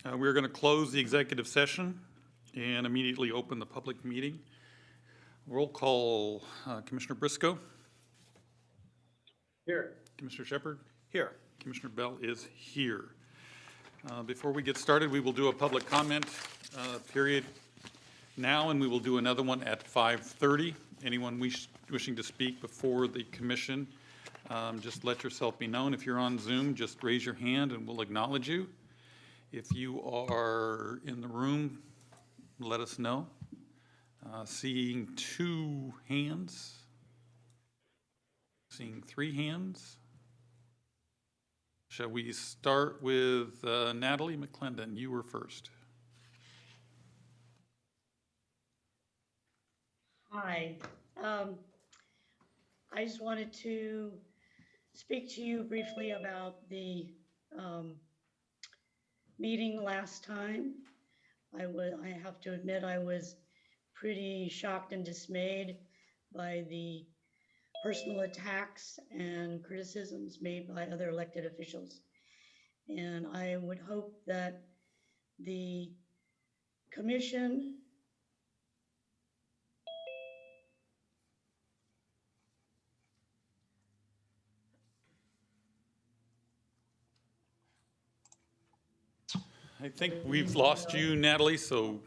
We're going to close the executive session and immediately open the public meeting. Roll call, Commissioner Briscoe. Here. Commissioner Shepard. Here. Commissioner Bell is here. Before we get started, we will do a public comment period now, and we will do another one at 5:30. Anyone wishing to speak before the commission, just let yourself be known. If you're on Zoom, just raise your hand and we'll acknowledge you. If you are in the room, let us know. Seeing 2 hands. Seeing 3 hands. Shall we start with Natalie Mcclendon? You were first. Hi. I just wanted to speak to you briefly about the meeting last time. I have to admit I was pretty shocked and dismayed by the personal attacks and criticisms made by other elected officials. And I would hope that the commission I think we've lost you, Natalie, so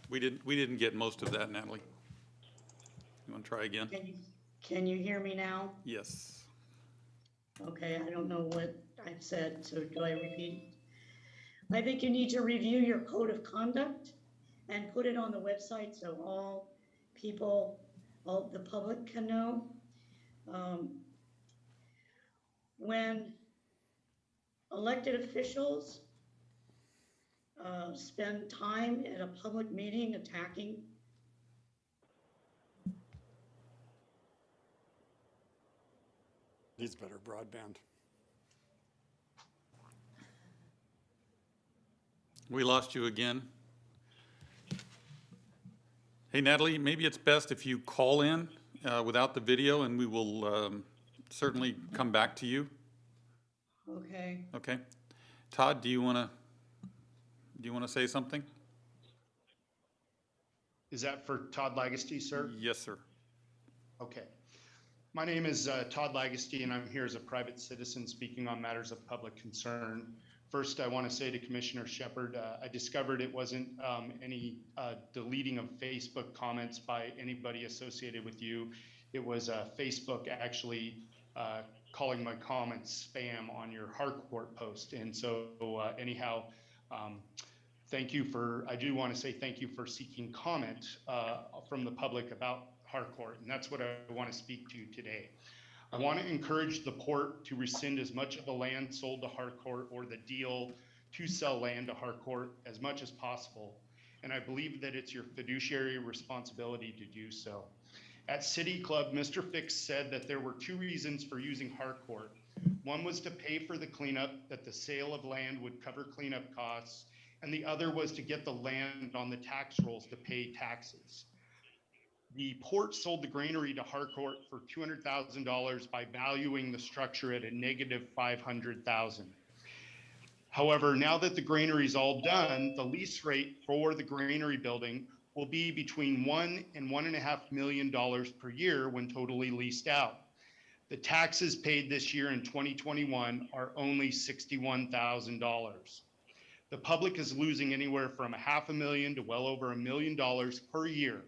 we didn't get most of that, Natalie. You want to try again? Can you hear me now? Yes. Okay, I don't know what I've said, so do I repeat? I think you need to review your code of conduct and put it on the website so all people, all the public can know. When elected officials spend time at a public meeting attacking needs better broadband. We lost you again. Hey, Natalie, maybe it's best if you call in without the video, and we will certainly come back to you. Okay. Okay. Todd, do you want to say something? Is that for Todd Lagasty, sir? Yes, sir. Okay. My name is Todd Lagasty, and I'm here as a private citizen speaking on matters of public concern. First, I want to say to Commissioner Shepard, I discovered it wasn't any deleting of Facebook comments by anybody associated with you. It was Facebook actually calling my comments spam on your Harcourt post. And so anyhow, thank you for, I do want to say thank you for seeking comment from the public about Harcourt, and that's what I want to speak to today. I want to encourage the port to rescind as much of the land sold to Harcourt or the deal to sell land to Harcourt as much as possible, and I believe that it's your fiduciary responsibility to do so. At City Club, Mr. Fix said that there were 2 reasons for using Harcourt. One was to pay for the cleanup, that the sale of land would cover cleanup costs, and the other was to get the land on the tax rolls to pay taxes. The port sold the granary to Harcourt for $200,000 by valuing the structure at a negative $500,000. However, now that the granary is all done, the lease rate for the granary building will be between $1 and $1.5 million per year when totally leased out. The taxes paid this year in 2021 are only $61,000. The public is losing anywhere from $500,000 to well over $1 million per year.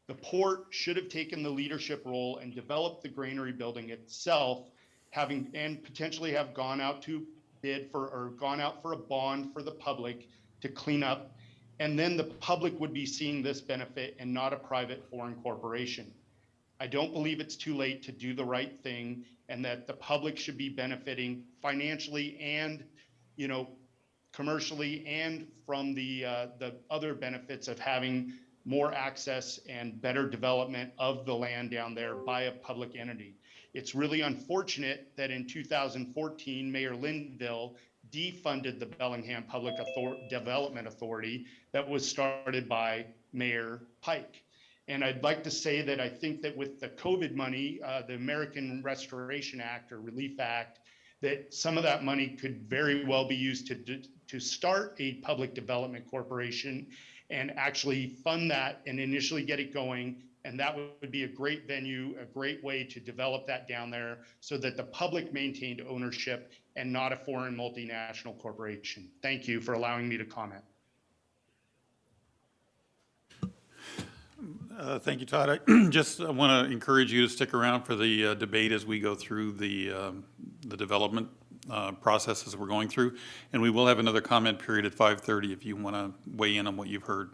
The port should have taken the leadership role and developed the granary building itself, and potentially have gone out to bid for, or gone out for a bond for the public to clean up. And then the public would be seeing this benefit and not a private foreign corporation. I don't believe it's too late to do the right thing, and that the public should be benefiting financially and, commercially, and from the other benefits of having more access and better development of the land down there by a public entity. It's really unfortunate that in 2014, Mayor Linville defunded the Bellingham Public Development Authority that was started by Mayor Pike. And I'd like to say that I think that with the COVID money, the American Restoration Act or Relief Act, that some of that money could very well be used to start a public development corporation and actually fund that and initially get it going. And that would be a great venue, a great way to develop that down there so that the public maintained ownership and not a foreign multinational corporation. Thank you for allowing me to comment. Thank you, Todd. I just want to encourage you to stick around for the debate as we go through the development processes we're going through. And we will have another comment period at 5:30 if you want to weigh in on what you've heard.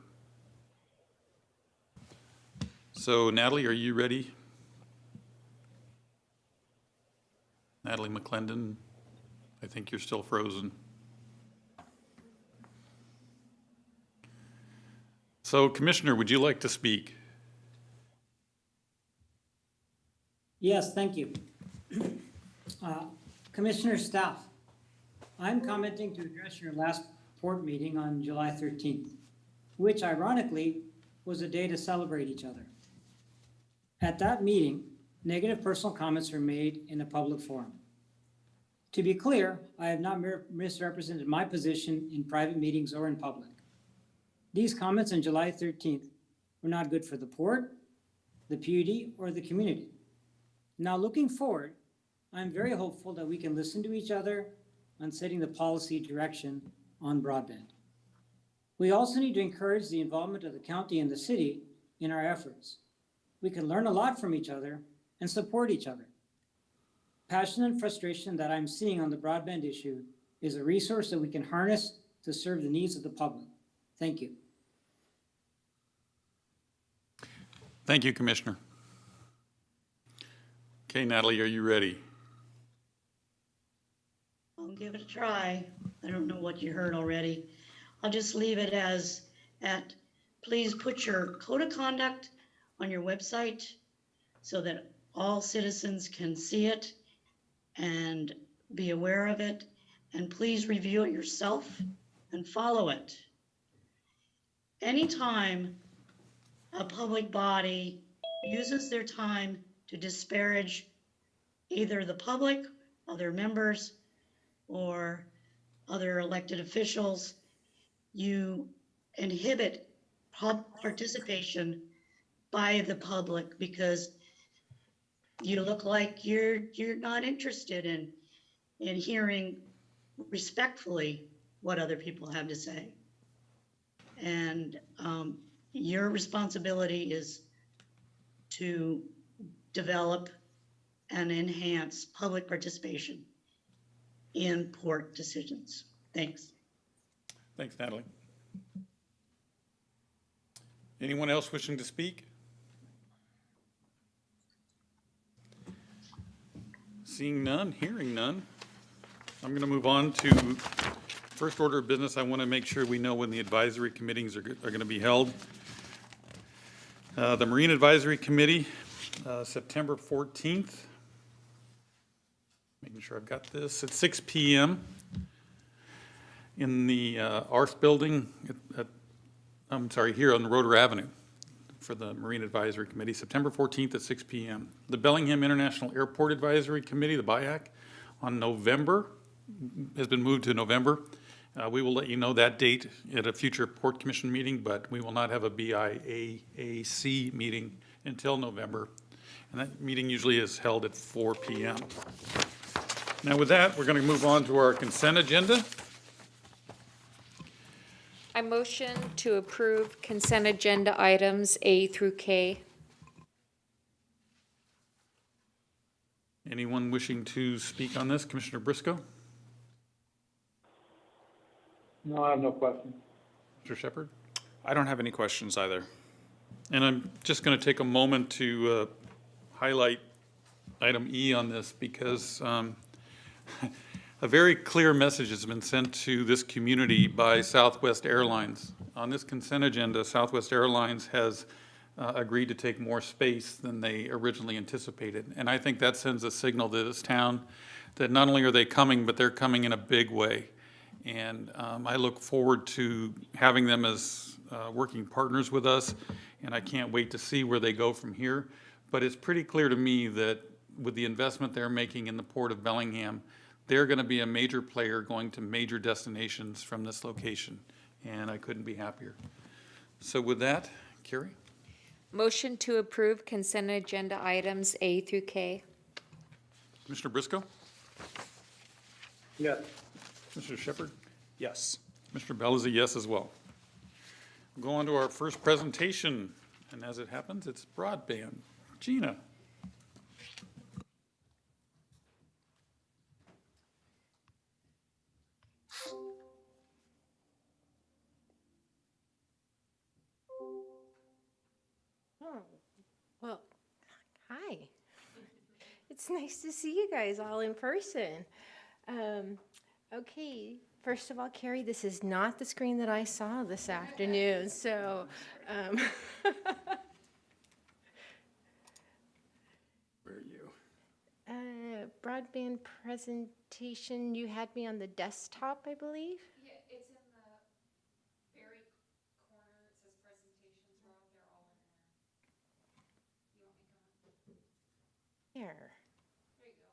So Natalie, are you ready? Natalie Mcclendon, I think you're still frozen. So Commissioner, would you like to speak? Yes, thank you. Commissioner, staff, I'm commenting to address your last port meeting on July 13th, which ironically was a day to celebrate each other. At that meeting, negative personal comments were made in a public forum. To be clear, I have not misrepresented my position in private meetings or in public. These comments on July 13th were not good for the port, the PUD, or the community. Now, looking forward, I'm very hopeful that we can listen to each other on setting the policy direction on broadband. We also need to encourage the involvement of the county and the city in our efforts. We can learn a lot from each other and support each other. Passion and frustration that I'm seeing on the broadband issue is a resource that we can harness to serve the needs of the public. Thank you. Thank you, Commissioner. Okay, Natalie, are you ready? I'll give it a try. I don't know what you heard already. I'll just leave it as please put your code of conduct on your website so that all citizens can see it and be aware of it. And please review it yourself and follow it. Anytime a public body uses their time to disparage either the public, other members, or other elected officials, you inhibit participation by the public because you look like you're not interested in hearing respectfully what other people have to say. And your responsibility is to develop and enhance public participation in port decisions. Thanks. Thanks, Natalie. Anyone else wishing to speak? Seeing none, hearing none, I'm going to move on to first order of business. I want to make sure we know when the advisory committees are going to be held. The Marine Advisory Committee, September 14th. Making sure I've got this at 6 p.m. in the ARF building here on Roeder Avenue for the Marine Advisory Committee, September 14th at 6 p.m. The Bellingham International Airport Advisory Committee, the BIAC, on November, has been moved to November. We will let you know that date at a future Port Commission meeting, but we will not have a BIAAC meeting until November. And that meeting usually is held at 4 p.m. Now with that, we're going to move on to our consent agenda. I motion to approve consent agenda items A through K. Anyone wishing to speak on this? Commissioner Briscoe? No, I have no questions. Mr. Shepherd? I don't have any questions either. And I'm just going to take a moment to highlight item E on this because a very clear message has been sent to this community by Southwest Airlines. On this consent agenda, Southwest Airlines has agreed to take more space than they originally anticipated. And I think that sends a signal to this town that not only are they coming, but they're coming in a big way. And I look forward to having them as working partners with us, and I can't wait to see where they go from here. But it's pretty clear to me that with the investment they're making in the Port of Bellingham, they're going to be a major player going to major destinations from this location, and I couldn't be happier. So with that, Carrie? Motion to approve consent agenda items A through K. Commissioner Briscoe? Yes. Commissioner Shepherd? Yes. Mr. Bell is a yes as well. We'll go on to our first presentation, and as it happens, it's broadband. Gina? Oh, well, hi. It's nice to see you guys all in person. Okay, first of all, Carrie, this is not the screen that I saw this afternoon, so. Where are you? Broadband presentation, you had me on the desktop, I believe? Yeah, it's in the very corner. It says presentations, Rob. They're all in there. You want me to come? Here. There you go.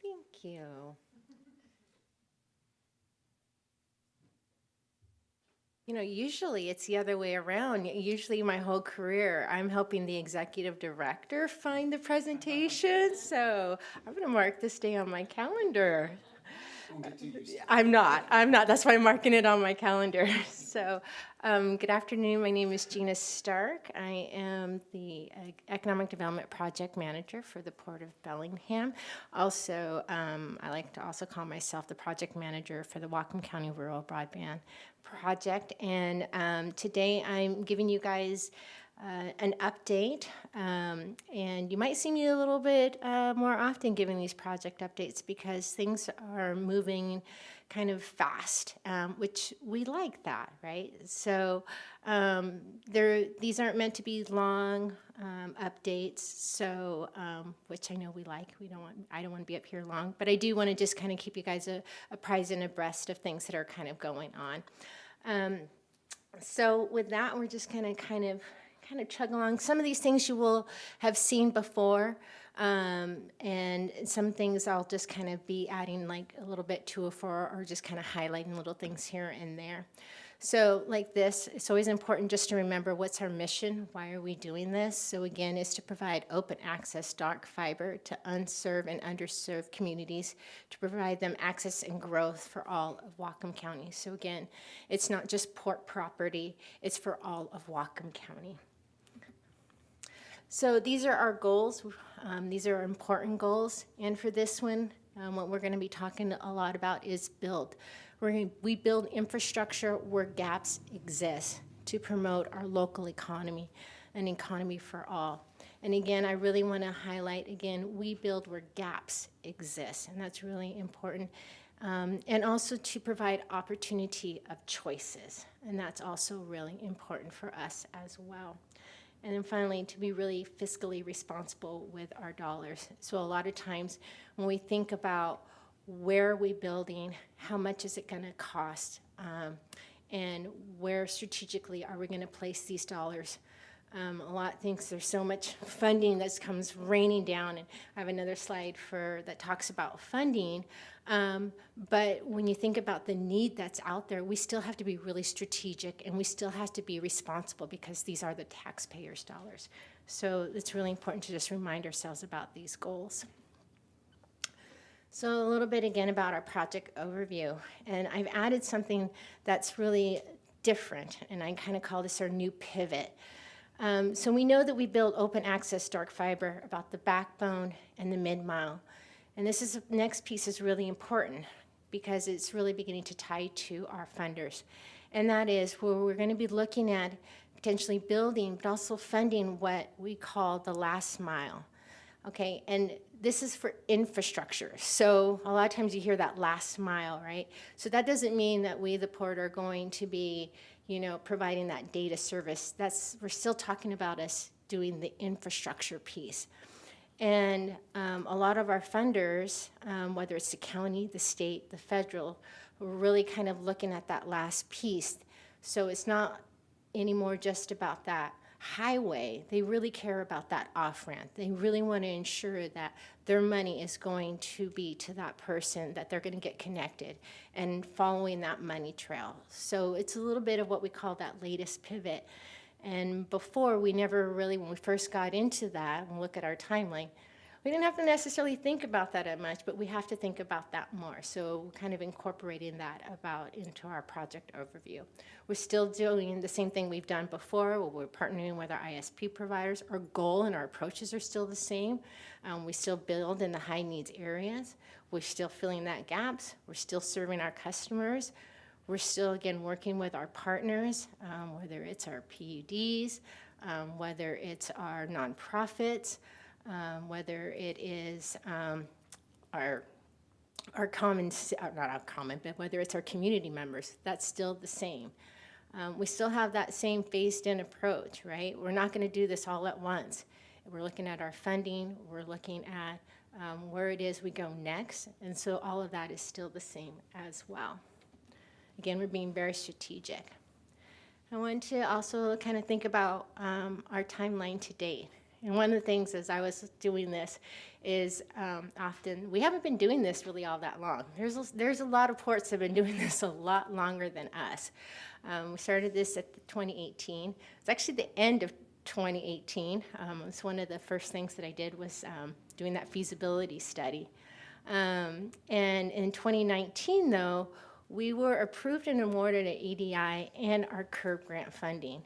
Thank you. You know, usually it's the other way around. Usually my whole career, I'm helping the executive director find the presentation. So I'm going to mark this day on my calendar. I'm not. That's why I'm marking it on my calendar. So good afternoon. My name is Gina Stark. I am the Economic Development Project Manager for the Port of Bellingham. Also, I like to also call myself the Project Manager for the Whatcom County Rural Broadband Project. And today I'm giving you guys an update, and you might see me a little bit more often giving these project updates because things are moving kind of fast, which we like that, right? So these aren't meant to be long updates, so which I know we like. I don't want to be up here long, but I do want to just kind of keep you guys apprised and abreast of things that are kind of going on. So with that, we're just going to kind of chug along. Some of these things you will have seen before, and some things I'll just kind of be adding like a little bit to or just kind of highlighting little things here and there. So like this, it's always important just to remember what's our mission, why are we doing this? So again, is to provide open access dark fiber to unserved and underserved communities, to provide them access and growth for all of Whatcom County. So again, it's not just port property, it's for all of Whatcom County. So these are our goals. These are important goals. And for this one, what we're going to be talking a lot about is build. We build infrastructure where gaps exist to promote our local economy, an economy for all. And again, I really want to highlight, again, we build where gaps exist, and that's really important. And also to provide opportunity of choices, and that's also really important for us as well. And then finally, to be really fiscally responsible with our dollars. So a lot of times when we think about where are we building, how much is it going to cost, and where strategically are we going to place these dollars. A lot thinks there's so much funding that comes raining down, and I have another slide that talks about funding. But when you think about the need that's out there, we still have to be really strategic, and we still have to be responsible because these are the taxpayers' dollars. So it's really important to just remind ourselves about these goals. So a little bit again about our project overview, and I've added something that's really different, and I kind of call this our new pivot. So we know that we build open access dark fiber about the backbone and the mid-mile. And the next piece is really important because it's really beginning to tie to our funders. And that is where we're going to be looking at potentially building, but also funding what we call the last mile. Okay, and this is for infrastructure. So a lot of times you hear that last mile, right? So that doesn't mean that we, the port, are going to be, providing that data service. We're still talking about us doing the infrastructure piece. And a lot of our funders, whether it's the county, the state, the federal, we're really kind of looking at that last piece. So it's not anymore just about that highway, they really care about that off-ramp. They really want to ensure that their money is going to be to that person, that they're going to get connected and following that money trail. So it's a little bit of what we call that latest pivot. And before, we never really, when we first got into that and look at our timeline, we didn't have to necessarily think about that as much, but we have to think about that more. So kind of incorporating that about into our project overview. We're still doing the same thing we've done before. We're partnering with our ISP providers. Our goal and our approaches are still the same. We still build in the high needs areas. We're still filling that gaps. We're still serving our customers. We're still, again, working with our partners, whether it's our PUDs, whether it's our nonprofits, whether it is our common, not our common, but whether it's our community members, that's still the same. We still have that same phased-in approach, right? We're not going to do this all at once. We're looking at our funding. We're looking at where it is we go next. And so all of that is still the same as well. Again, we're being very strategic. I want to also kind of think about our timeline to date. And one of the things as I was doing this is often, we haven't been doing this really all that long. There's a lot of ports that have been doing this a lot longer than us. We started this at 2018. It's actually the end of 2018. It's one of the first things that I did was doing that feasibility study. And in 2019, though, we were approved and awarded an EDI and our CURB grant funding.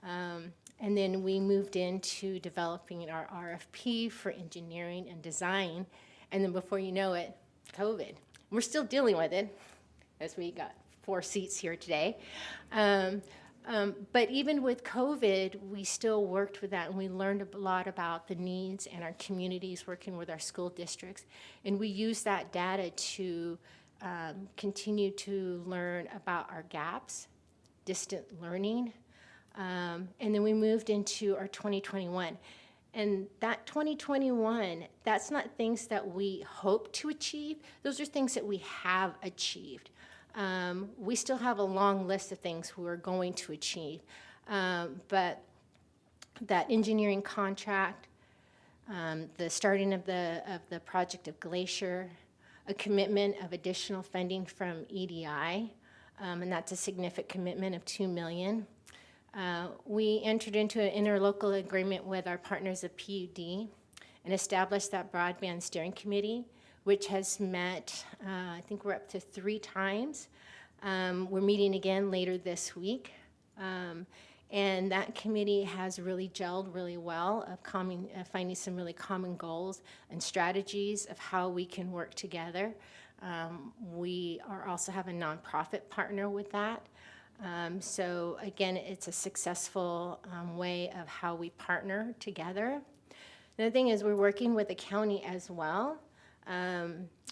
And then we moved into developing our RFP for engineering and design. And then before you know it, COVID. We're still dealing with it, as we got 4 seats here today. But even with COVID, we still worked with that, and we learned a lot about the needs and our communities working with our school districts. And we used that data to continue to learn about our gaps, distant learning, and then we moved into our 2021. And that 2021, that's not things that we hope to achieve. Those are things that we have achieved. We still have a long list of things we're going to achieve. But that engineering contract, the starting of the project of Glacier, a commitment of additional funding from EDI, and that's a significant commitment of $2 million. We entered into an interlocal agreement with our partners at PUD and established that broadband steering committee, which has met, I think we're up to 3 times. We're meeting again later this week. And that committee has really gelled really well of finding some really common goals and strategies of how we can work together. We also have a nonprofit partner with that. So again, it's a successful way of how we partner together. The other thing is we're working with the county as well.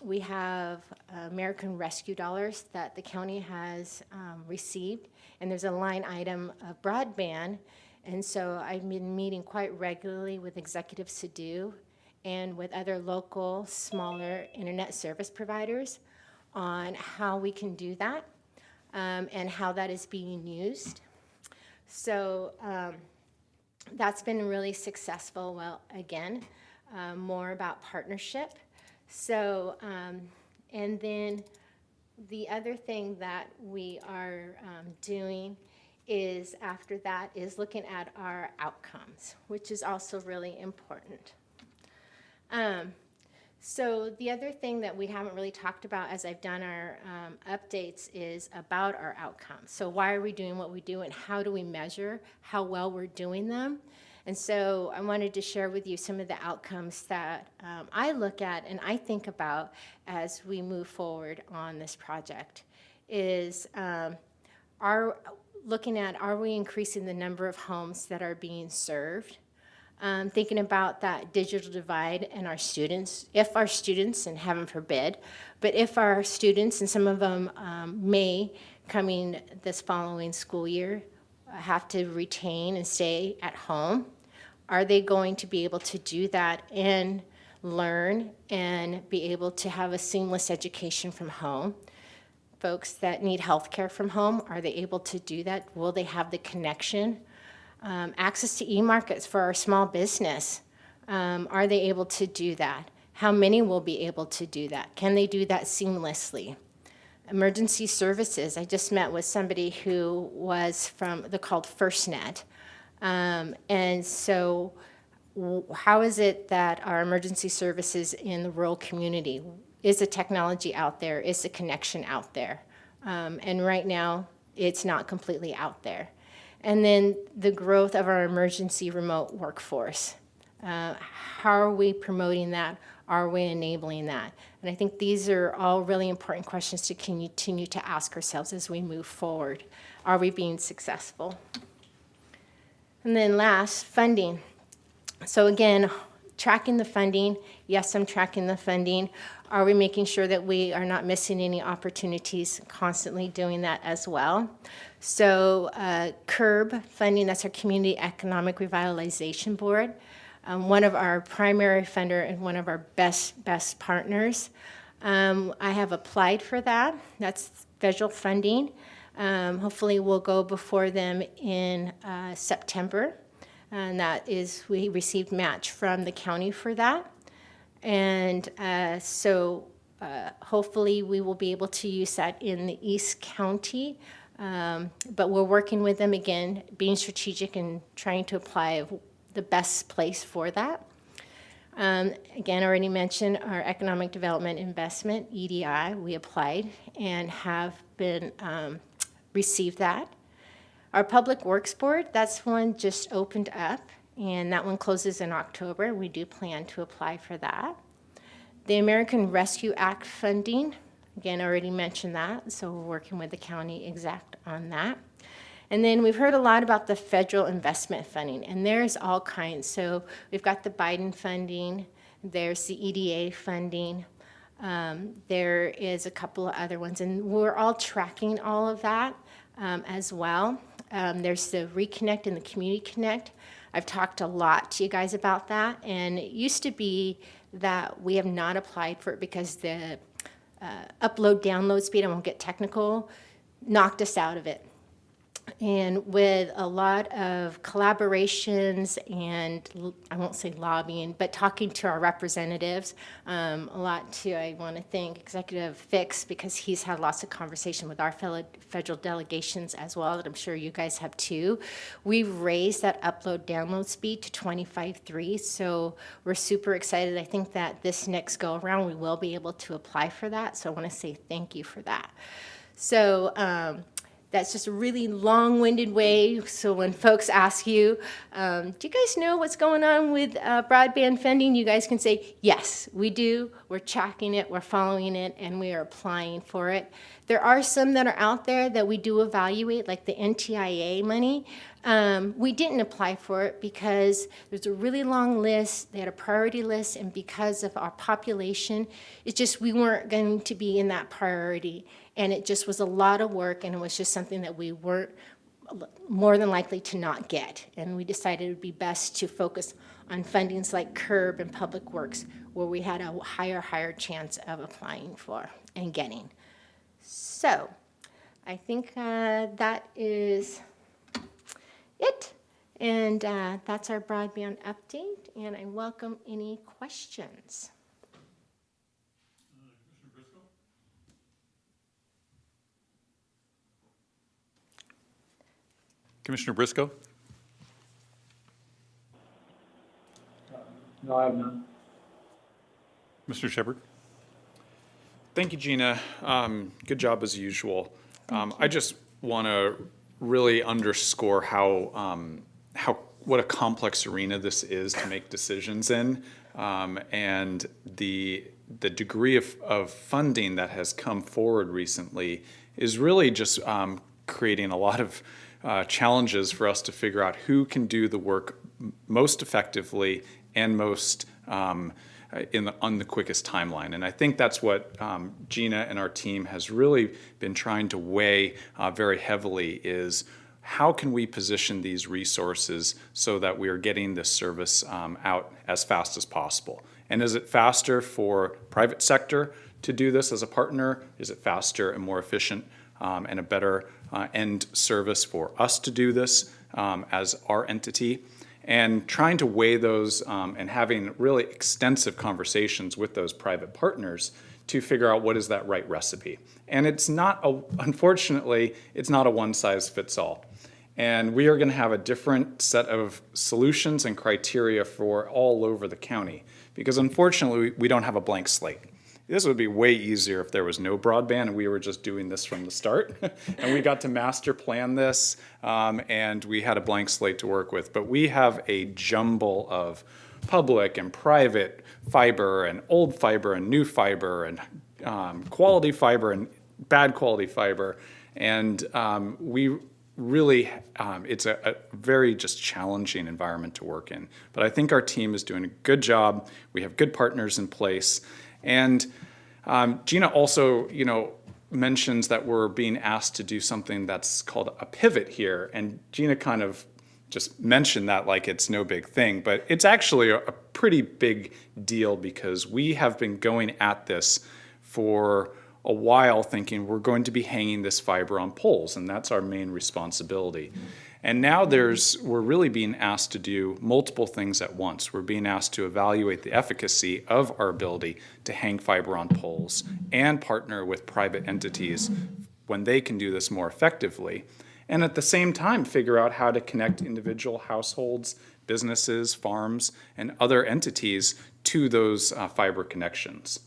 We have American Rescue dollars that the county has received, and there's a line item of broadband. And so I've been meeting quite regularly with Executive Sadu and with other local, smaller internet service providers on how we can do that. And how that is being used. So that's been really successful. Well, again, more about partnership. So, and then the other thing that we are doing is after that is looking at our outcomes, which is also really important. So the other thing that we haven't really talked about as I've done our updates is about our outcomes. So why are we doing what we do and how do we measure how well we're doing them? And so I wanted to share with you some of the outcomes that I look at and I think about as we move forward on this project is looking at are we increasing the number of homes that are being served? Thinking about that digital divide and our students, if our students, and heaven forbid, but if our students, and some of them may, coming this following school year, have to retain and stay at home, are they going to be able to do that and learn and be able to have a seamless education from home? Folks that need health care from home, are they able to do that? Will they have the connection? Access to e-markets for our small business. Are they able to do that? How many will be able to do that? Can they do that seamlessly? Emergency services. I just met with somebody who was from, they're called FirstNet. And so how is it that our emergency services in the rural community, is the technology out there? Is the connection out there? And right now, it's not completely out there. And then the growth of our emergency remote workforce. How are we promoting that? Are we enabling that? And I think these are all really important questions to continue to ask ourselves as we move forward. Are we being successful? And then last, funding. So again, tracking the funding. Yes, I'm tracking the funding. Are we making sure that we are not missing any opportunities? Constantly doing that as well. So CURB funding, that's our Community Economic Revitalization Board. One of our primary funder and one of our best partners. I have applied for that. That's federal funding. Hopefully we'll go before them in September. And that is, we received match from the county for that. And so hopefully we will be able to use that in the East County. But we're working with them again, being strategic and trying to apply the best place for that. Again, I already mentioned our Economic Development Investment, EDI, we applied and have been received that. Our Public Works Board, that's one just opened up, and that one closes in October. We do plan to apply for that. The American Rescue Act funding, again, I already mentioned that, so we're working with the county exact on that. And then we've heard a lot about the federal investment funding, and there's all kinds. So we've got the Biden funding, there's the EDA funding, there is a couple of other ones, and we're all tracking all of that as well. There's the Reconnect and the Community Connect. I've talked a lot to you guys about that, and it used to be that we have not applied for it because the upload-download speed, I won't get technical, knocked us out of it. And with a lot of collaborations and, I won't say lobbying, but talking to our representatives, a lot to, I want to thank Executive Fix, because he's had lots of conversation with our fellow federal delegations as well, that I'm sure you guys have too. We've raised that upload-download speed to 25.3, so we're super excited. I think that this next go-around, we will be able to apply for that, so I want to say thank you for that. So, that's just a really long-winded way. So when folks ask you, do you guys know what's going on with broadband funding? You guys can say, yes, we do. We're tracking it, we're following it, and we are applying for it. There are some that are out there that we do evaluate, like the NTIA money. We didn't apply for it because there's a really long list. They had a priority list, and because of our population, it's just we weren't going to be in that priority. And it just was a lot of work, and it was just something that we weren't more than likely to not get. And we decided it would be best to focus on fundings like CURB and Public Works, where we had a higher chance of applying for and getting. So I think that is it. And that's our broadband update, and I welcome any questions. Commissioner Briscoe? No, I have none. Mr. Shepard? Thank you, Gina. Good job as usual. I just want to really underscore what a complex arena this is to make decisions in, and the degree of funding that has come forward recently is really just creating a lot of challenges for us to figure out who can do the work most effectively and most on the quickest timeline. And I think that's what Gina and our team has really been trying to weigh very heavily is how can we position these resources so that we are getting this service out as fast as possible? And is it faster for private sector to do this as a partner? Is it faster and more efficient and a better end service for us to do this as our entity. And trying to weigh those and having really extensive conversations with those private partners to figure out what is that right recipe. And it's not, unfortunately, it's not a one-size-fits-all. And we are going to have a different set of solutions and criteria for all over the county, because unfortunately, we don't have a blank slate. This would be way easier if there was no broadband and we were just doing this from the start. And we got to master plan this and we had a blank slate to work with. But we have a jumble of public and private fiber and old fiber and new fiber and quality fiber and bad quality fiber. And we really, it's a very just challenging environment to work in. But I think our team is doing a good job. We have good partners in place. And Gina also, mentions that we're being asked to do something that's called a pivot here. And Gina kind of just mentioned that like it's no big thing, but it's actually a pretty big deal because we have been going at this for a while thinking we're going to be hanging this fiber on poles, and that's our main responsibility. And now we're really being asked to do multiple things at once. We're being asked to evaluate the efficacy of our ability to hang fiber on poles and partner with private entities when they can do this more effectively. And at the same time, figure out how to connect individual households, businesses, farms, and other entities to those fiber connections.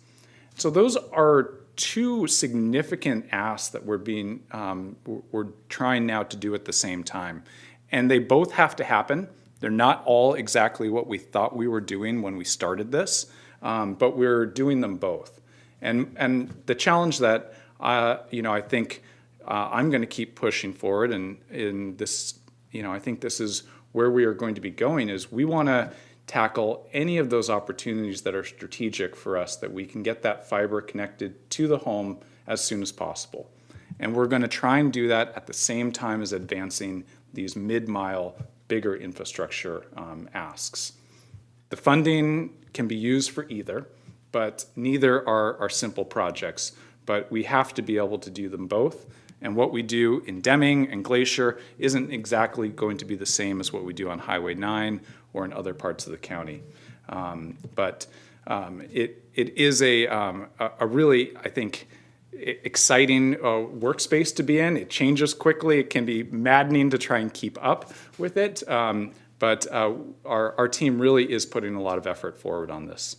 So those are two significant asks that we're trying now to do at the same time. And they both have to happen. They're not all exactly what we thought we were doing when we started this, but we're doing them both. And the challenge that, I think I'm going to keep pushing forward, and in this, I think this is where we are going to be going, is we want to tackle any of those opportunities that are strategic for us, that we can get that fiber connected to the home as soon as possible. And we're going to try and do that at the same time as advancing these mid-mile, bigger infrastructure asks. The funding can be used for either, but neither are simple projects. But we have to be able to do them both. And what we do in Deming and Glacier isn't exactly going to be the same as what we do on Highway 9 or in other parts of the county. But it is a really, I think, exciting workspace to be in. It changes quickly. It can be maddening to try and keep up with it. But our team really is putting a lot of effort forward on this.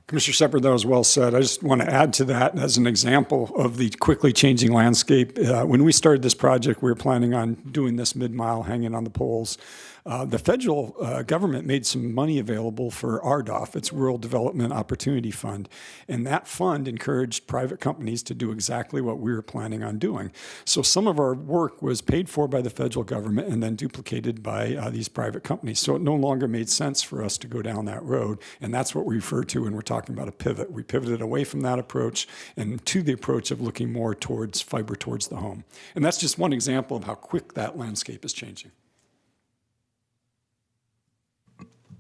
Commissioner Shepard, that was well said. I just want to add to that as an example of the quickly changing landscape. When we started this project, we were planning on doing this mid-mile hanging on the poles. The federal government made some money available for RDOF, its Rural Development Opportunity Fund, and that fund encouraged private companies to do exactly what we were planning on doing. So some of our work was paid for by the federal government and then duplicated by these private companies. So it no longer made sense for us to go down that road, and that's what we refer to when we're talking about a pivot. We pivoted away from that approach and to the approach of looking more towards fiber towards the home. And that's just one example of how quick that landscape is changing.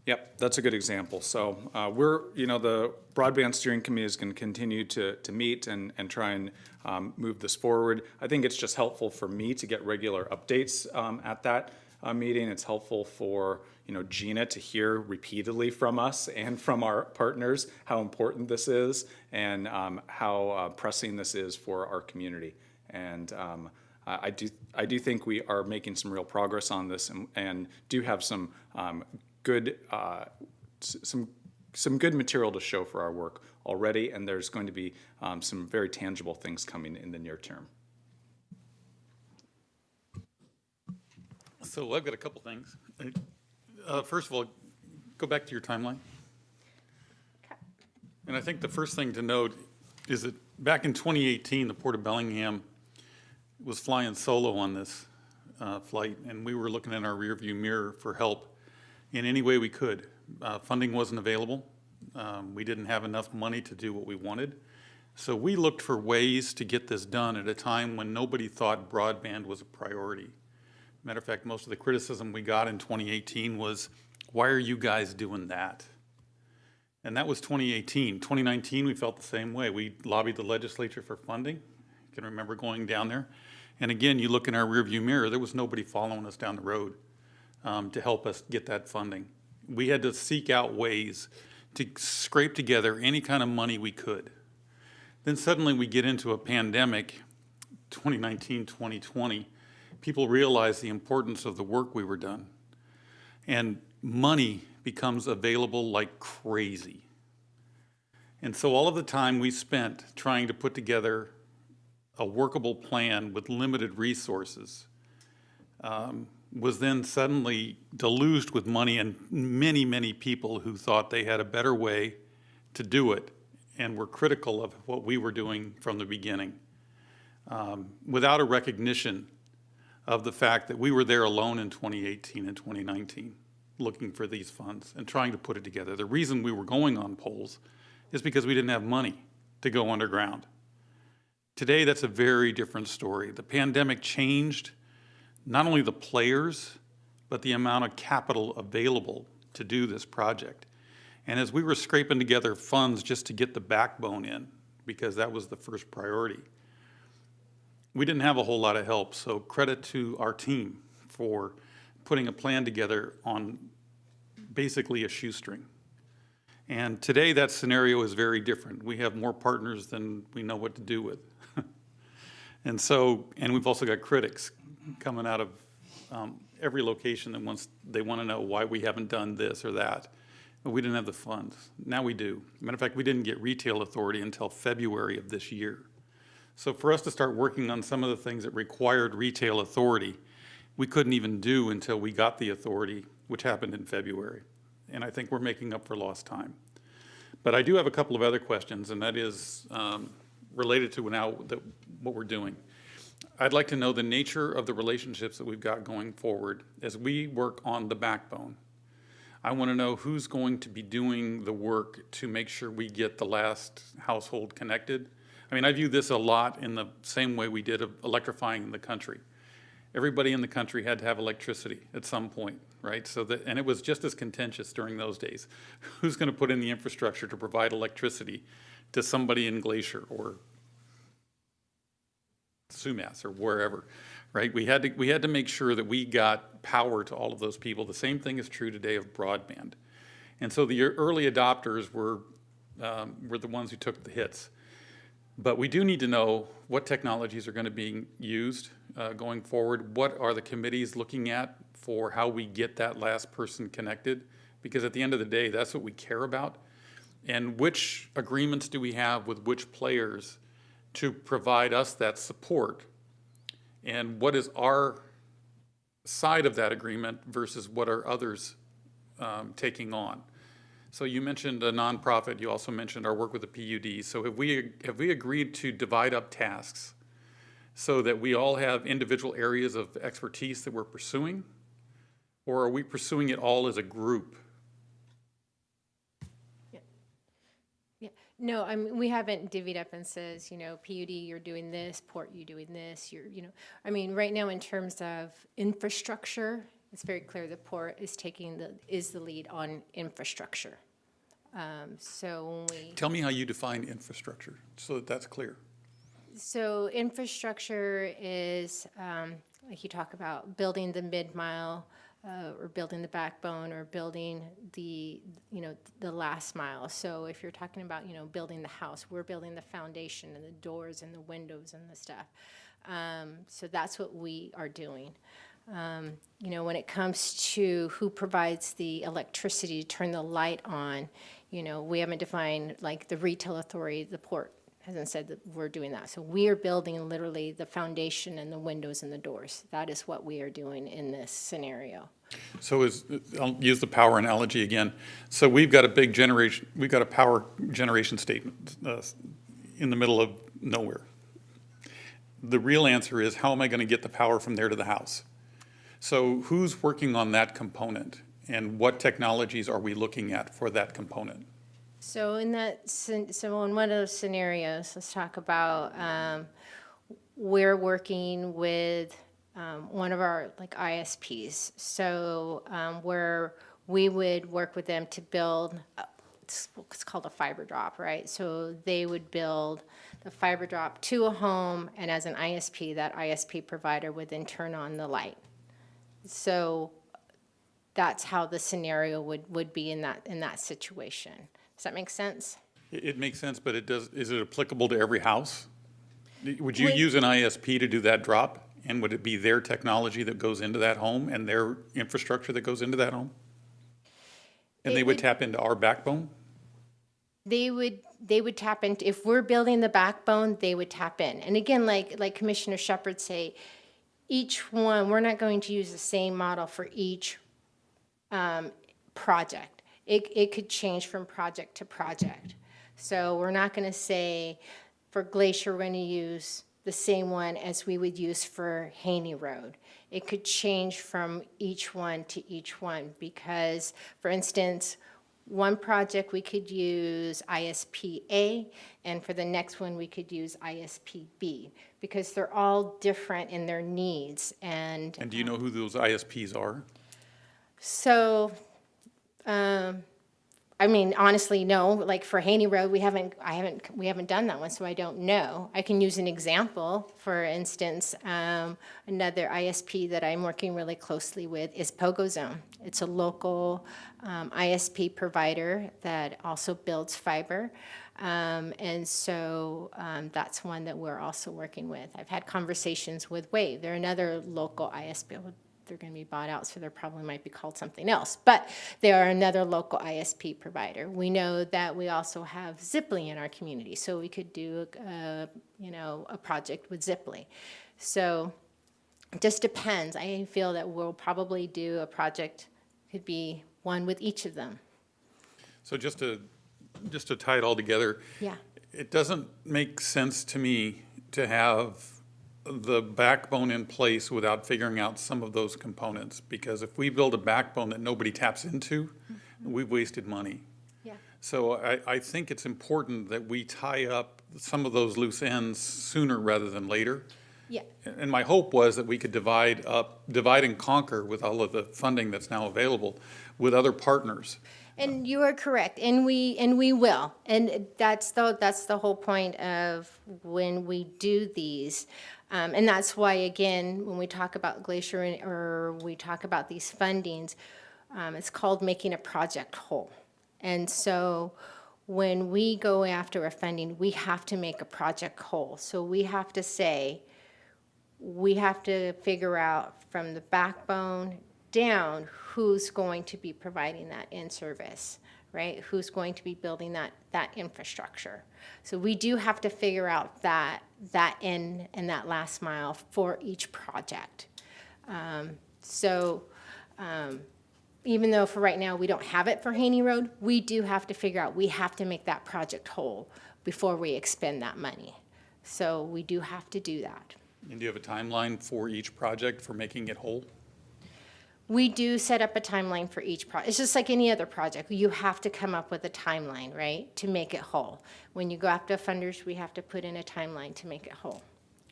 Yep, that's a good example. So the Broadband Steering Committee is going to continue to meet and try and move this forward. I think it's just helpful for me to get regular updates at that meeting. It's helpful for Gina to hear repeatedly from us and from our partners how important this is and how pressing this is for our community. And I do think we are making some real progress on this and do have some good some good material to show for our work already, and there's going to be some very tangible things coming in the near term. So I've got a couple things. First of all, go back to your timeline. And I think the first thing to note is that back in 2018, the Port of Bellingham was flying solo on this flight, and we were looking in our rearview mirror for help in any way we could. Funding wasn't available. We didn't have enough money to do what we wanted. So we looked for ways to get this done at a time when nobody thought broadband was a priority. Matter of fact, most of the criticism we got in 2018 was, why are you guys doing that? And that was 2018. 2019, we felt the same way. We lobbied the legislature for funding can remember going down there. And again, you look in our rearview mirror, there was nobody following us down the road to help us get that funding. We had to seek out ways to scrape together any kind of money we could. Then suddenly we get into a pandemic, 2019, 2020. People realize the importance of the work we were done. And money becomes available like crazy. And so all of the time we spent trying to put together a workable plan with limited resources was then suddenly deluged with money and many, many people who thought they had a better way to do it and were critical of what we were doing from the beginning, without a recognition of the fact that we were there alone in 2018 and 2019 looking for these funds and trying to put it together. The reason we were going on poles is because we didn't have money to go underground. Today, that's a very different story. The pandemic changed not only the players, but the amount of capital available to do this project. And as we were scraping together funds just to get the backbone in, because that was the first priority, we didn't have a whole lot of help. So credit to our team for putting a plan together on basically a shoestring. And today that scenario is very different. We have more partners than we know what to do with. And we've also got critics coming out of every location that they want to know why we haven't done this or that. But we didn't have the funds. Now we do. Matter of fact, we didn't get retail authority until February of this year. So for us to start working on some of the things that required retail authority, we couldn't even do until we got the authority, which happened in February. And I think we're making up for lost time. But I do have a couple of other questions, and that is related to what we're doing. I'd like to know the nature of the relationships that we've got going forward as we work on the backbone. I want to know who's going to be doing the work to make sure we get the last household connected. I mean, I view this a lot in the same way we did electrifying the country. Everybody in the country had to have electricity at some point, right? And it was just as contentious during those days. Who's going to put in the infrastructure to provide electricity to somebody in Glacier or Sumas or wherever, right? We had to make sure that we got power to all of those people. The same thing is true today of broadband. And so the early adopters were the ones who took the hits. But we do need to know what technologies are going to be used going forward. What are the committees looking at for how we get that last person connected? Because at the end of the day, that's what we care about. And which agreements do we have with which players to provide us that support? And what is our side of that agreement versus what are others taking on? So you mentioned a nonprofit, you also mentioned our work with the PUD. So have we agreed to divide up tasks so that we all have individual areas of expertise that we're pursuing? Or are we pursuing it all as a group? Yeah. No, I mean, we haven't divvied up and says, PUD, you're doing this, Port, you're doing this, I mean, right now in terms of infrastructure, it's very clear the Port is is the lead on infrastructure. So when we Tell me how you define infrastructure so that that's clear. So infrastructure is, like you talk about, building the mid-mile, or building the backbone, or building the last mile. So if you're talking about, building the house, we're building the foundation and the doors and the windows and the stuff. So that's what we are doing. When it comes to who provides the electricity to turn the light on, we haven't defined, like, the retail authority, the Port hasn't said that we're doing that. So we are building literally the foundation and the windows and the doors. That is what we are doing in this scenario. So I'll use the power analogy again. So we've got a power generation statement in the middle of nowhere. The real answer is, how am I going to get the power from there to the house? So who's working on that component, and what technologies are we looking at for that component? So in one of those scenarios, let's talk about we're working with one of our ISPs. So where we would work with them to build, it's called a fiber drop, right? So they would build the fiber drop to a home, and as an ISP, that ISP provider would then turn on the light. So that's how the scenario would be in that situation. Does that make sense? It makes sense, but is it applicable to every house? Would you Would- use an ISP to do that drop? And would it be their technology that goes into that home and their infrastructure that goes into that home? And It they would would- tap into our backbone? They would tap into, if we're building the backbone, they would tap in. And again, like Commissioner Shepherd say, each one, we're not going to use the same model for each project. It could change from project to project. So we're not going to say, for Glacier, we're going to use the same one as we would use for Haney Road. It could change from each one to each one because, for instance, one project we could use ISP A, and for the next one we could use ISP B, because they're all different in their needs. And And do you know who those ISPs are? so, I mean, honestly, no. Like for Haney Road, we haven't done that one, so I don't know. I can use an example. For instance, another ISP that I'm working really closely with is PogoZone. It's a local ISP provider that also builds fiber. And so that's one that we're also working with. I've had conversations with Wave. They're another local ISP. They're going to be bought out, so they probably might be called something else. But they are another local ISP provider. We know that we also have Ziply in our community, so we could do a project with Ziply. So it just depends. I feel that we'll probably do a project, could be one with each of them. So just to tie it all together. Yeah. It doesn't make sense to me to have the backbone in place without figuring out some of those components. Because if we build a backbone that nobody taps into, we've wasted money. Yeah. So I think it's important that we tie up some of those loose ends sooner rather than later. Yeah. And my hope was that we could divide and conquer with all of the funding that's now available with other partners. And you are correct, and we will, and that's the whole point of when we do these, and that's why, again, when we talk about Glacier or we talk about these fundings, it's called making a project whole. And so when we go after a funding, we have to make a project whole. So we have to say, we have to figure out from the backbone down who's going to be providing that in service, right? Who's going to be building that infrastructure. So we do have to figure out that end and that last mile for each project. Even though for right now we don't have it for Haney Road, we do have to figure out, we have to make that project whole before we expend that money. So we do have to do that. And do you have a timeline for each project for making it whole? We do set up a timeline for each project. It's just like any other project. You have to come up with a timeline, right, to make it whole. When you go after funders, we have to put in a timeline to make it whole.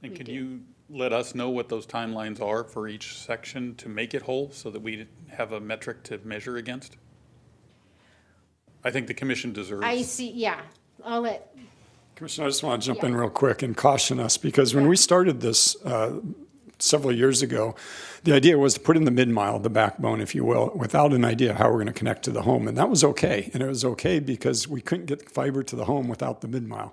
And We can do. you let us know what those timelines are for each section to make it whole so that we have a metric to measure against? I think the commission deserves. I see, yeah. I'll let, Commissioner, I just want to jump in real quick and caution us, because when we started this several years ago, the idea was to put in the mid-mile, the backbone, if you will, without an idea how we're going to connect to the home. And that was okay. And it was okay because we couldn't get fiber to the home without the mid-mile.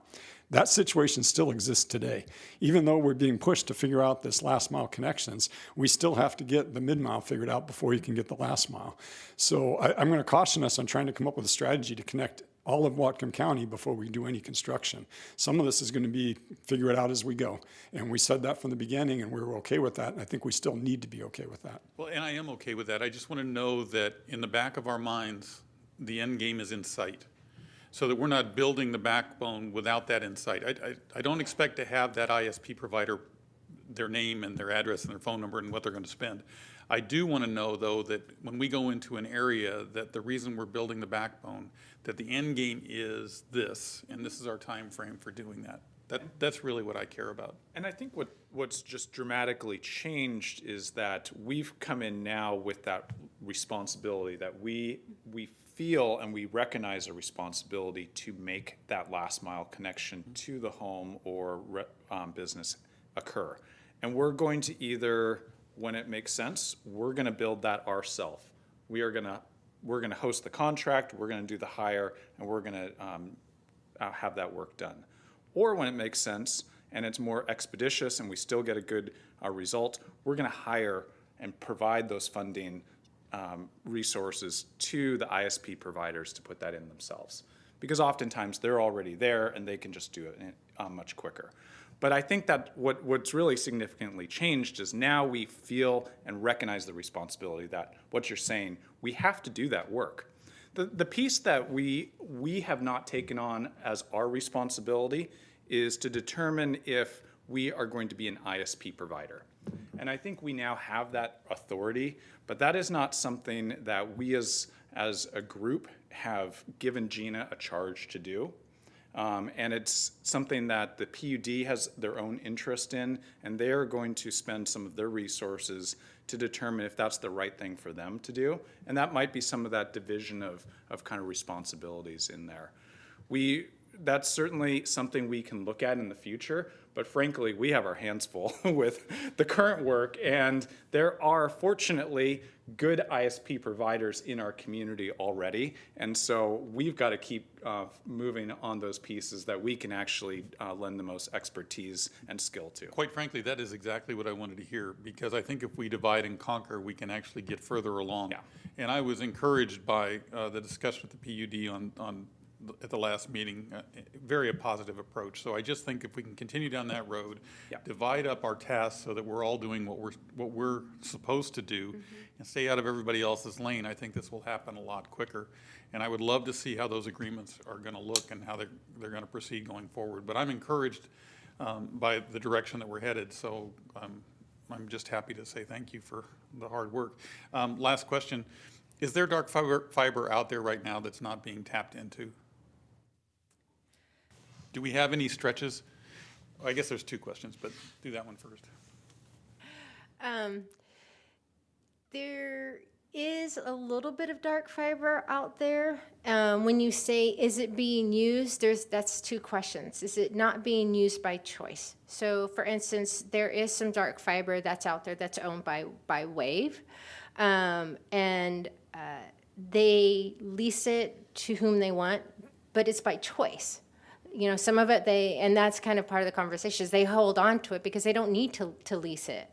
That situation still exists today. Even though we're being pushed to figure out this last mile connections, we still have to get the mid-mile figured out before you can get the last mile. So I'm going to caution us on trying to come up with a strategy to connect all of Whatcom County before we do any construction. Some of this is going to be figure it out as we go. And we said that from the beginning, and we were okay with that. And I think we still need to be okay with that. Well, and I am okay with that. I just want to know that in the back of our minds, the end game is in sight, so that we're not building the backbone without that in sight. I don't expect to have that ISP provider, their name and their address and their phone number and what they're going to spend. I do want to know, though, that when we go into an area, that the reason we're building the backbone, that the end game is this, and this is our time frame for doing that. That's really what I care about. And I think what's just dramatically changed is that we've come in now with that responsibility that we feel and we recognize a responsibility to make that last mile connection to the home or business occur. And we're going to either, when it makes sense, we're gonna build that ourselves. We're gonna host the contract, we're gonna do the hire, and we're gonna have that work done. Or when it makes sense and it's more expeditious and we still get a good result, we're gonna hire and provide those funding resources to the ISP providers to put that in themselves. Because oftentimes they're already there and they can just do it much quicker. But I think that what's really significantly changed is now we feel and recognize the responsibility that what you're saying, we have to do that work. The piece that we have not taken on as our responsibility is to determine if we are going to be an ISP provider. And I think we now have that authority, but that is not something that we as a group have given Gina a charge to do. And it's something that the PUD has their own interest in, and they are going to spend some of their resources to determine if that's the right thing for them to do. And that might be some of that division of kind of responsibilities in there. That's certainly something we can look at in the future, but frankly, we have our hands full with the current work, and there are fortunately good ISP providers in our community already, and so we've got to keep moving on those pieces that we can actually lend the most expertise and skill to. Quite frankly, that is exactly what I wanted to hear, because I think if we divide and conquer, we can actually get further along. Yeah. And I was encouraged by the discussion with the PUD at the last meeting, very a positive approach. So I just think if we can continue down that road, Yeah. divide up our tasks so that we're all doing what we're supposed to do, and stay out of everybody else's lane, I think this will happen a lot quicker. And I would love to see how those agreements are going to look and how they're going to proceed going forward. But I'm encouraged by the direction that we're headed. So I'm just happy to say thank you for the hard work. Last question: is there dark fiber out there right now that's not being tapped into? Do we have any stretches? I guess there's two questions, but do that one first. There is a little bit of dark fiber out there. When you say, is it being used, that's two questions. Is it not being used by choice? So for instance, there is some dark fiber that's out there that's owned by Wave. And they lease it to whom they want, but it's by choice. You know, some of it and that's kind of part of the conversation, is they hold on to it because they don't need to lease it.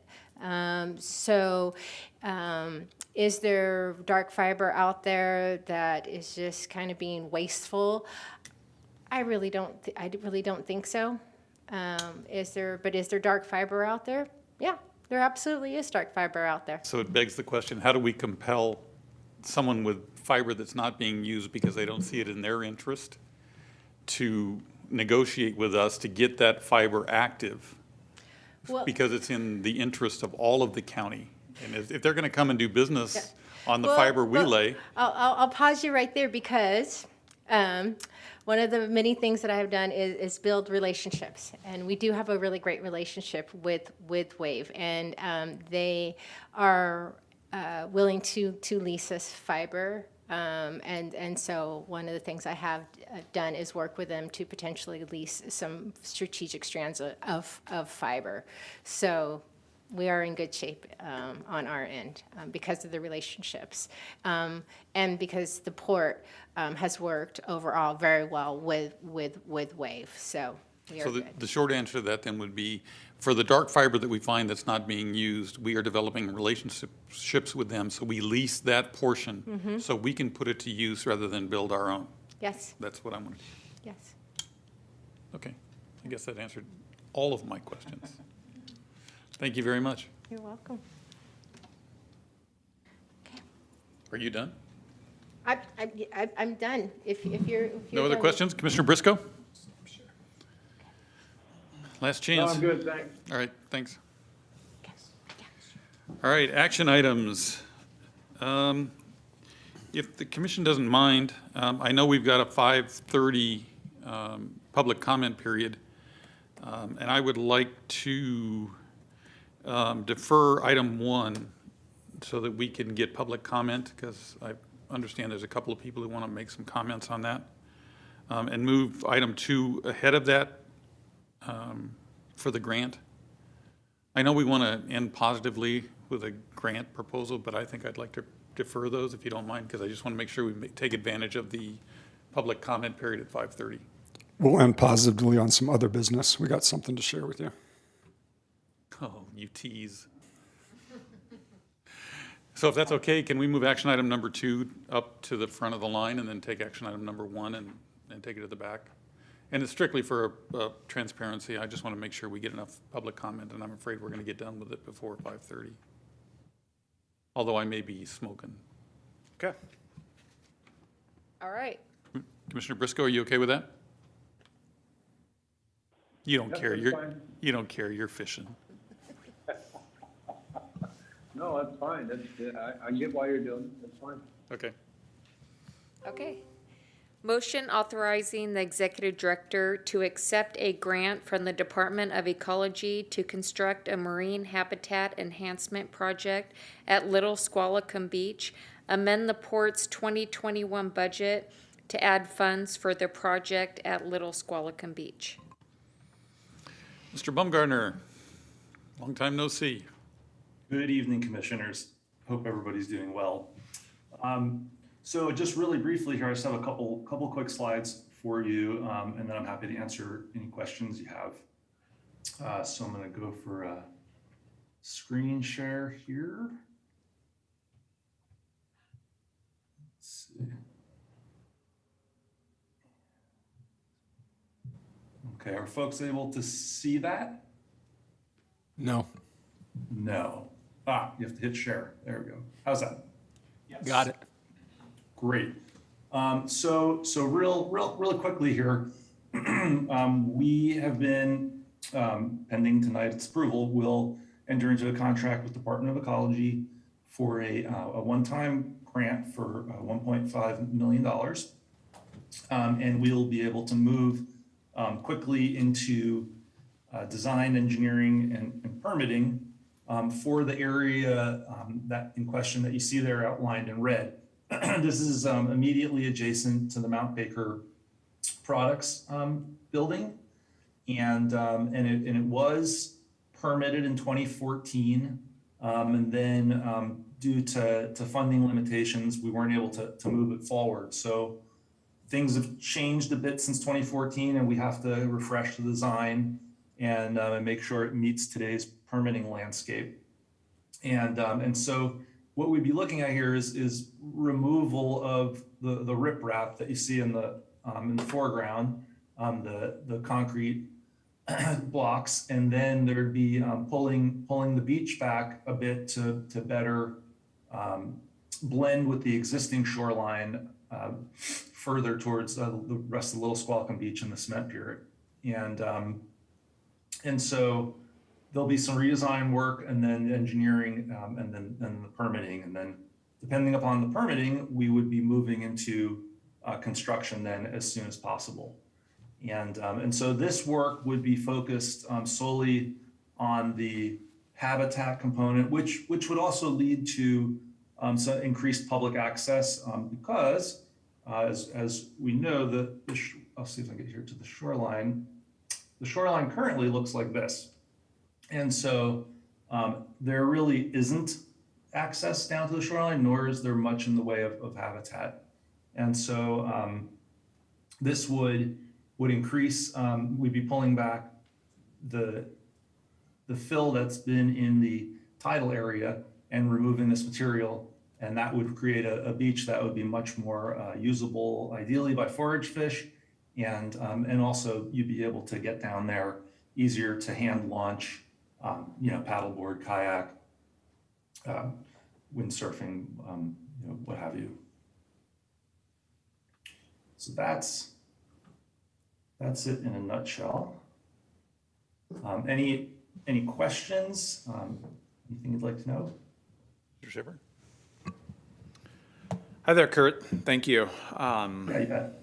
Is there dark fiber out there that is just kind of being wasteful? I really don't think so. Is there dark fiber out there? Yeah, there absolutely is dark fiber out there. So it begs the question, how do we compel someone with fiber that's not being used because they don't see it in their interest to negotiate with us to get that fiber active? Well, because it's in the interest of all of the county. And if they're going to come and do business on the well, fiber we well, lay. I'll pause you right there because one of the many things that I have done is build relationships. And we do have a really great relationship with Wave. And they are willing to lease us fiber. And so one of the things I have done is work with them to potentially lease some strategic strands of fiber. So we are in good shape on our end because of the relationships and because the port has worked overall very well with Wave. So we are So good. the short answer to that then would be, for the dark fiber that we find that's not being used, we are developing relationships with them, so we lease that portion so we can put it to use rather than build our own. Yes, That's what I'm going to. yes. Okay. I guess that answered all of my questions. Thank you very much. You're welcome. Are you done? I'm done. If you're No other done. questions? Commissioner Briscoe? Last No, chance. I'm good, thanks. All right, thanks. All right, action items. If the commission doesn't mind, I know we've got a 5:30 public comment period, and I would like to defer item 1 so that we can get public comment, because understand there's a couple of people who want to make some comments on that. And move item 2 ahead of that for the grant. I know we want to end positively with a grant proposal, but I think I'd like to defer those if you don't mind, because I just want to make sure we take advantage of the public comment period at 5:30. We'll end positively on some other business. We got something to share with you. Oh, you tease. So if that's okay, can we move action item number 2 up to the front of the line and then take action item number 1 and take it to the back? And it's strictly for transparency. I just want to make sure we get enough public comment, and I'm afraid we're going to get done with it before 5:30. Although I may be smoking. Okay. All right. Commissioner Briscoe, are you okay with that? You don't Yep, care. that's fine. You don't care. You're fishing. No, that's fine. I get why you're doing it. That's fine. Okay. Okay. Motion authorizing the executive director to accept a grant from the Department of Ecology to construct a marine habitat enhancement project at Little Squalicum Beach, amend the port's 2021 budget to add funds for the project at Little Squalicum Beach. Mr. Bumgarner, long time no see. Good evening, Commissioners. Hope everybody's doing well. So just really briefly here, I just have a couple quick slides for you, and then I'm happy to answer any questions you have. So I'm going to go for a screen share here. Let's see. Okay, are folks able to see that? No. No. You have to hit share. There we go. How's that? Got it. Great. So really quickly here, we have been, pending tonight's approval, will enter into a contract with the Department of Ecology for a one-time grant for $1.5 million. And we'll be able to move quickly into design, engineering, and permitting for the area that in question that you see there outlined in red. This is immediately adjacent to the Mount Baker Products building, and it was permitted in 2014, and then due to funding limitations, we weren't able to move it forward. So things have changed a bit since 2014, and we have to refresh the design and make sure it meets today's permitting landscape. And so what we'd be looking at here is removal of the riprap that you see in the foreground, the concrete blocks, and then there'd be pulling the beach back a bit to better blend with the existing shoreline further towards the rest of the Little Squalicum Beach and the cement pier. And so there'll be some redesign work, and then engineering, and then the permitting. And then depending upon the permitting, we would be moving into construction then as soon as possible. And so this work would be focused solely on the habitat component, which would also lead to some increased public access, because as we know, I'll see if I get here to the shoreline. The shoreline currently looks like this. And so there really isn't access down to the shoreline, nor is there much in the way of habitat. And so this would increase, we'd be pulling back the fill that's been in the tidal area and removing this material. And that would create a beach that would be much more usable, ideally by forage fish. And also you'd be able to get down there easier to hand launch, paddleboard, kayak, windsurfing, what have you. So that's it in a nutshell. Any questions? Anything you'd like to know? Mr. Shepard? Hi there, Kurt. Thank you. Yeah, you bet.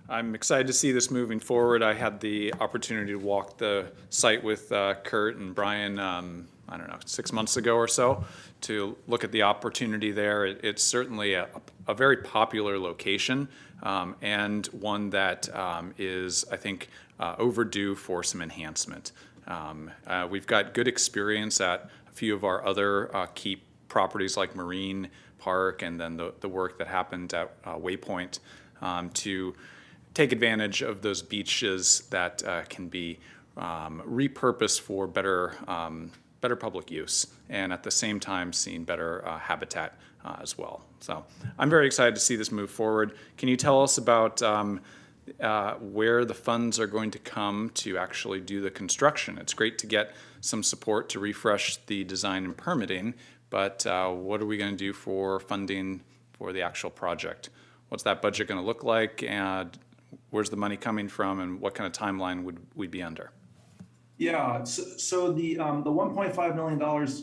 I'm excited to see this moving forward. I had the opportunity to walk the site with Kurt and Brian I don't know, 6 months ago or so, to look at the opportunity there. It's certainly a very popular location, and one that is, I think, overdue for some enhancement. We've got good experience at a few of our other key properties like Marine Park, and then the work that happened at Waypoint, to take advantage of those beaches that can be repurposed for better public use, and at the same time seeing better habitat as well. So I'm very excited to see this move forward. Can you tell us about where the funds are going to come to actually do the construction? It's great to get some support to refresh the design and permitting, but what are we going to do for funding for the actual project? What's that budget going to look like, and where's the money coming from, and what kind of timeline would we be under? Yeah, so the $1.5 million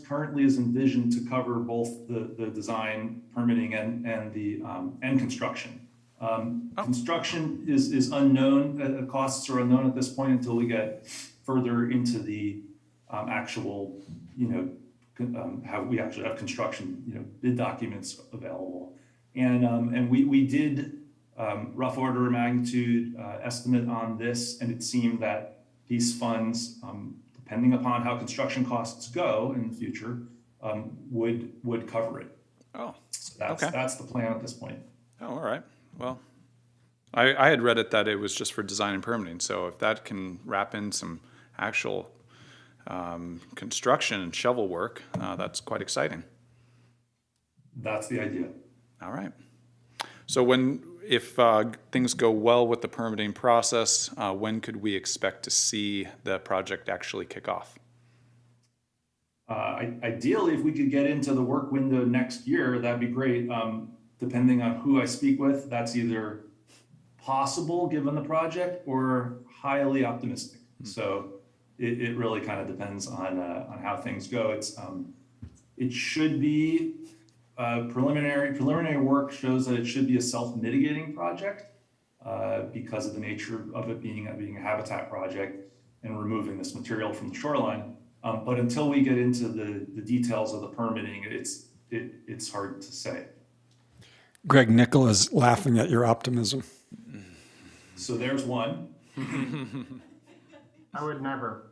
currently is envisioned to cover both the design, permitting, and the construction. Construction is unknown. Costs are unknown at this point until we get further into the actual, how we actually have construction, bid documents available. And we did rough order of magnitude estimate on this, and it seemed that these funds, depending upon how construction costs go in the future, would cover it. Oh, So okay. that's the plan at this point. Oh, all right. Well, I had read it that it was just for design and permitting, so if that can wrap in some actual construction and shovel work, that's quite exciting. That's the idea. All right. So if things go well with the permitting process, when could we expect to see the project actually kick off? Ideally, if we could get into the work window next year, that'd be great. Depending on who I speak with, that's either possible given the project or highly optimistic. So it really kind of depends on how things go. It should be preliminary work shows that it should be a self-mitigating project because of the nature of it being a habitat project and removing this material from the shoreline. But until we get into the details of the permitting, it's hard to say. Greg Nickel is laughing at your optimism. So there's one. I would never.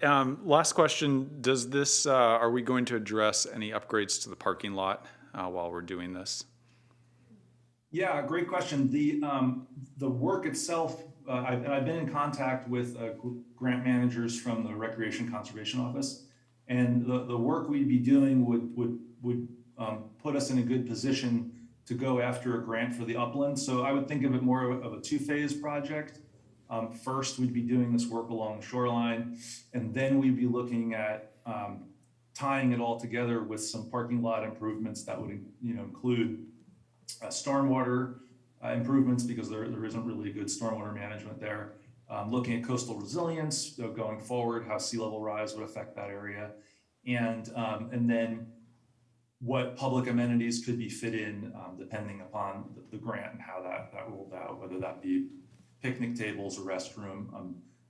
Last question, does this, are we going to address any upgrades to the parking lot while we're doing this? Yeah, great question. The work itself, I've been in contact with grant managers from the Recreation Conservation Office, and the work we'd be doing would put us in a good position to go after a grant for the upland. So I would think of it more of a two-phase project. First, we'd be doing this work along the shoreline, and then we'd be looking at tying it all together with some parking lot improvements that would include stormwater improvements, because there isn't really good stormwater management there. Looking at coastal resilience going forward, how sea level rise would affect that area, and then what public amenities could be fit in depending upon the grant and how that rolled out, whether that be picnic tables or restroom.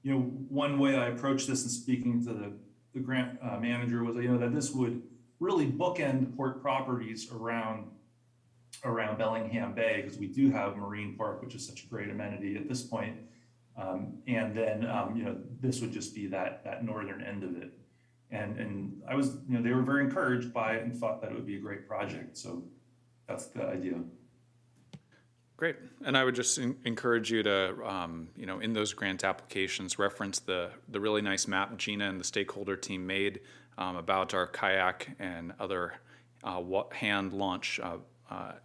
One way I approached this in speaking to the grant manager was, that this would really bookend port properties around Bellingham Bay, because we do have Marine Park, which is such a great amenity at this point. And then, this would just be that northern end of it. And I was, they were very encouraged by it and thought that it would be a great project. So that's the idea. Great. And I would just encourage you to, in those grant applications, reference the really nice map Gina and the stakeholder team made about our kayak and other hand launch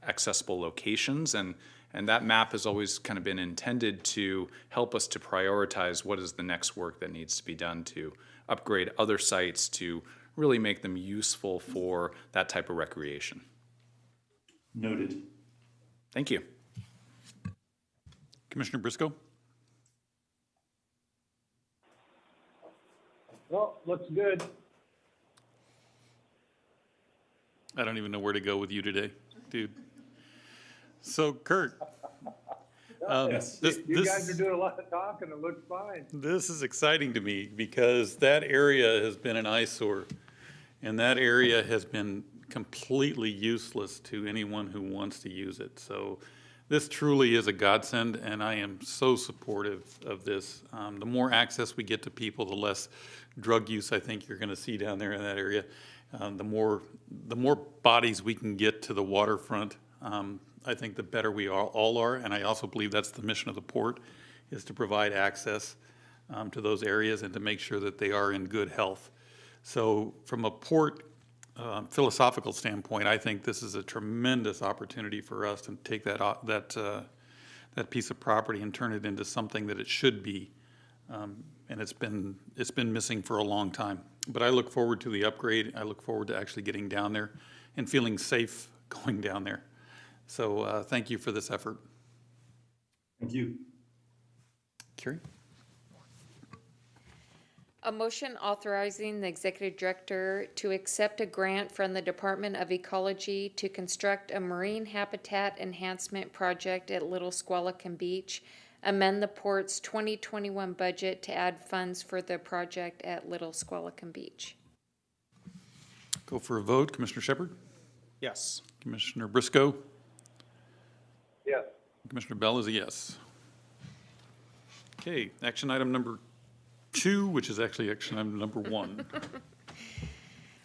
accessible locations. And that map has always kind of been intended to help us to prioritize what is the next work that needs to be done to upgrade other sites to really make them useful for that type of recreation. Noted. Thank you. Commissioner Briscoe? Well, looks good. I don't even know where to go with you today, dude. So Kurt, Yes. You guys are doing a lot of talking. It looks fine. This is exciting to me because that area has been an eyesore, and that area has been completely useless to anyone who wants to use it. So this truly is a godsend, and I am so supportive of this. The more access we get to people, the less drug use I think you're going to see down there in that area. The more bodies we can get to the waterfront, I think the better we all are. And I also believe that's the mission of the port, is to provide access to those areas and to make sure that they are in good health. So from a port philosophical standpoint, I think this is a tremendous opportunity for us to take that piece of property and turn it into something that it should be. And it's been missing for a long time. But I look forward to the upgrade. I look forward to actually getting down there and feeling safe going down there. So thank you for this effort. Thank you. Carrie? A motion authorizing the executive director to accept a grant from the Department of Ecology to construct a marine habitat enhancement project at Little Squalicum Beach, amend the port's 2021 budget to add funds for the project at Little Squalicum Beach. Go for a vote. Commissioner Shepard? Yes. Commissioner Briscoe? Yes. Commissioner Bell is a yes. Okay, action item number 2, which is actually action item number 1.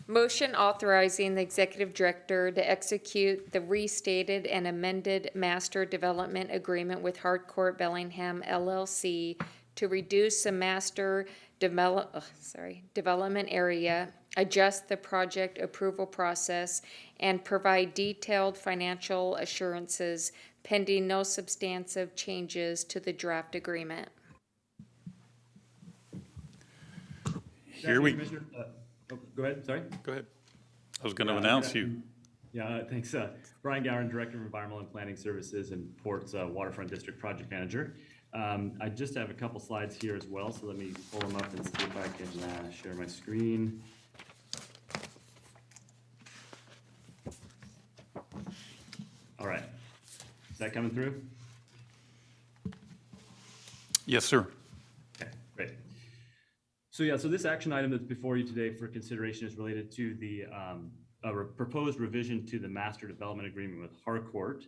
Motion authorizing the executive director to execute the restated and amended master development agreement with Harcourt Bellingham LLC to reduce the master development area, adjust the project approval process, and provide detailed financial assurances pending no substantive changes to the draft agreement. Here we, Commissioner, go ahead, sorry. go ahead. I was going to announce you. Yeah, thanks. Brian Gowan, Director of Environmental and Planning Services and Port's Waterfront District Project Manager. I just have a couple slides here as well, so let me pull them up and see if I can share my screen. All right. Is that coming through? Yes, sir. Okay, great. So yeah, so this action item that's before you today for consideration is related to the proposed revision to the master development agreement with Harcourt.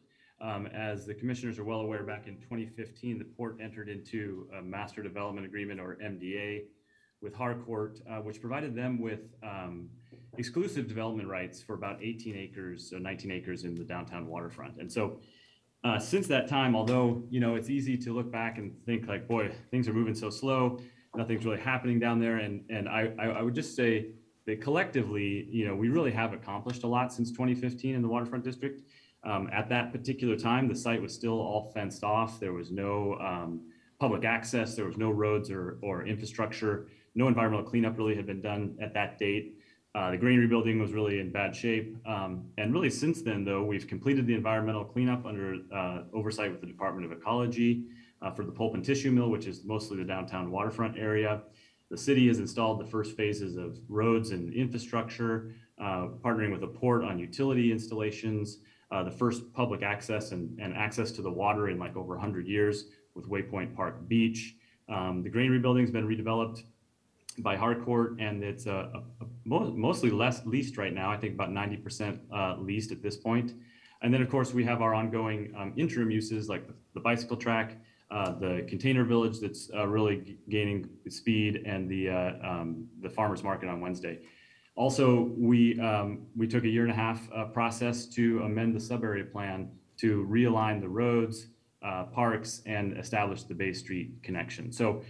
As the commissioners are well aware, back in 2015, the port entered into a master development agreement, or MDA, with Harcourt, which provided them with exclusive development rights for about 18 acres, so 19 acres in the downtown waterfront. And so since that time, although, you know, it's easy to look back and think like, boy, things are moving so slow, nothing's really happening down there. And I would just say that collectively, you know, we really have accomplished a lot since 2015 in the waterfront district. At that particular time, the site was still all fenced off. There was no public access. There was no roads or infrastructure. No environmental cleanup really had been done at that date. The granary building was really in bad shape. And really since then, though, we've completed the environmental cleanup under oversight with the Department of Ecology for the pulp and tissue mill, which is mostly the downtown waterfront area. The city has installed the first phases of roads and infrastructure, partnering with the port on utility installations, the first public access and access to the water in like over 100 years with Waypoint Park Beach. The granary building's been redeveloped by Harcourt, and it's mostly leased right now. I think about 90% leased at this point. And then, of course, we have our ongoing interim uses like the bicycle track, the container village that's really gaining speed, and the farmers market on Wednesday. Also, we took a 1.5-year process to amend the sub-area plan to realign the roads, parks, and establish the Bay Street connection. So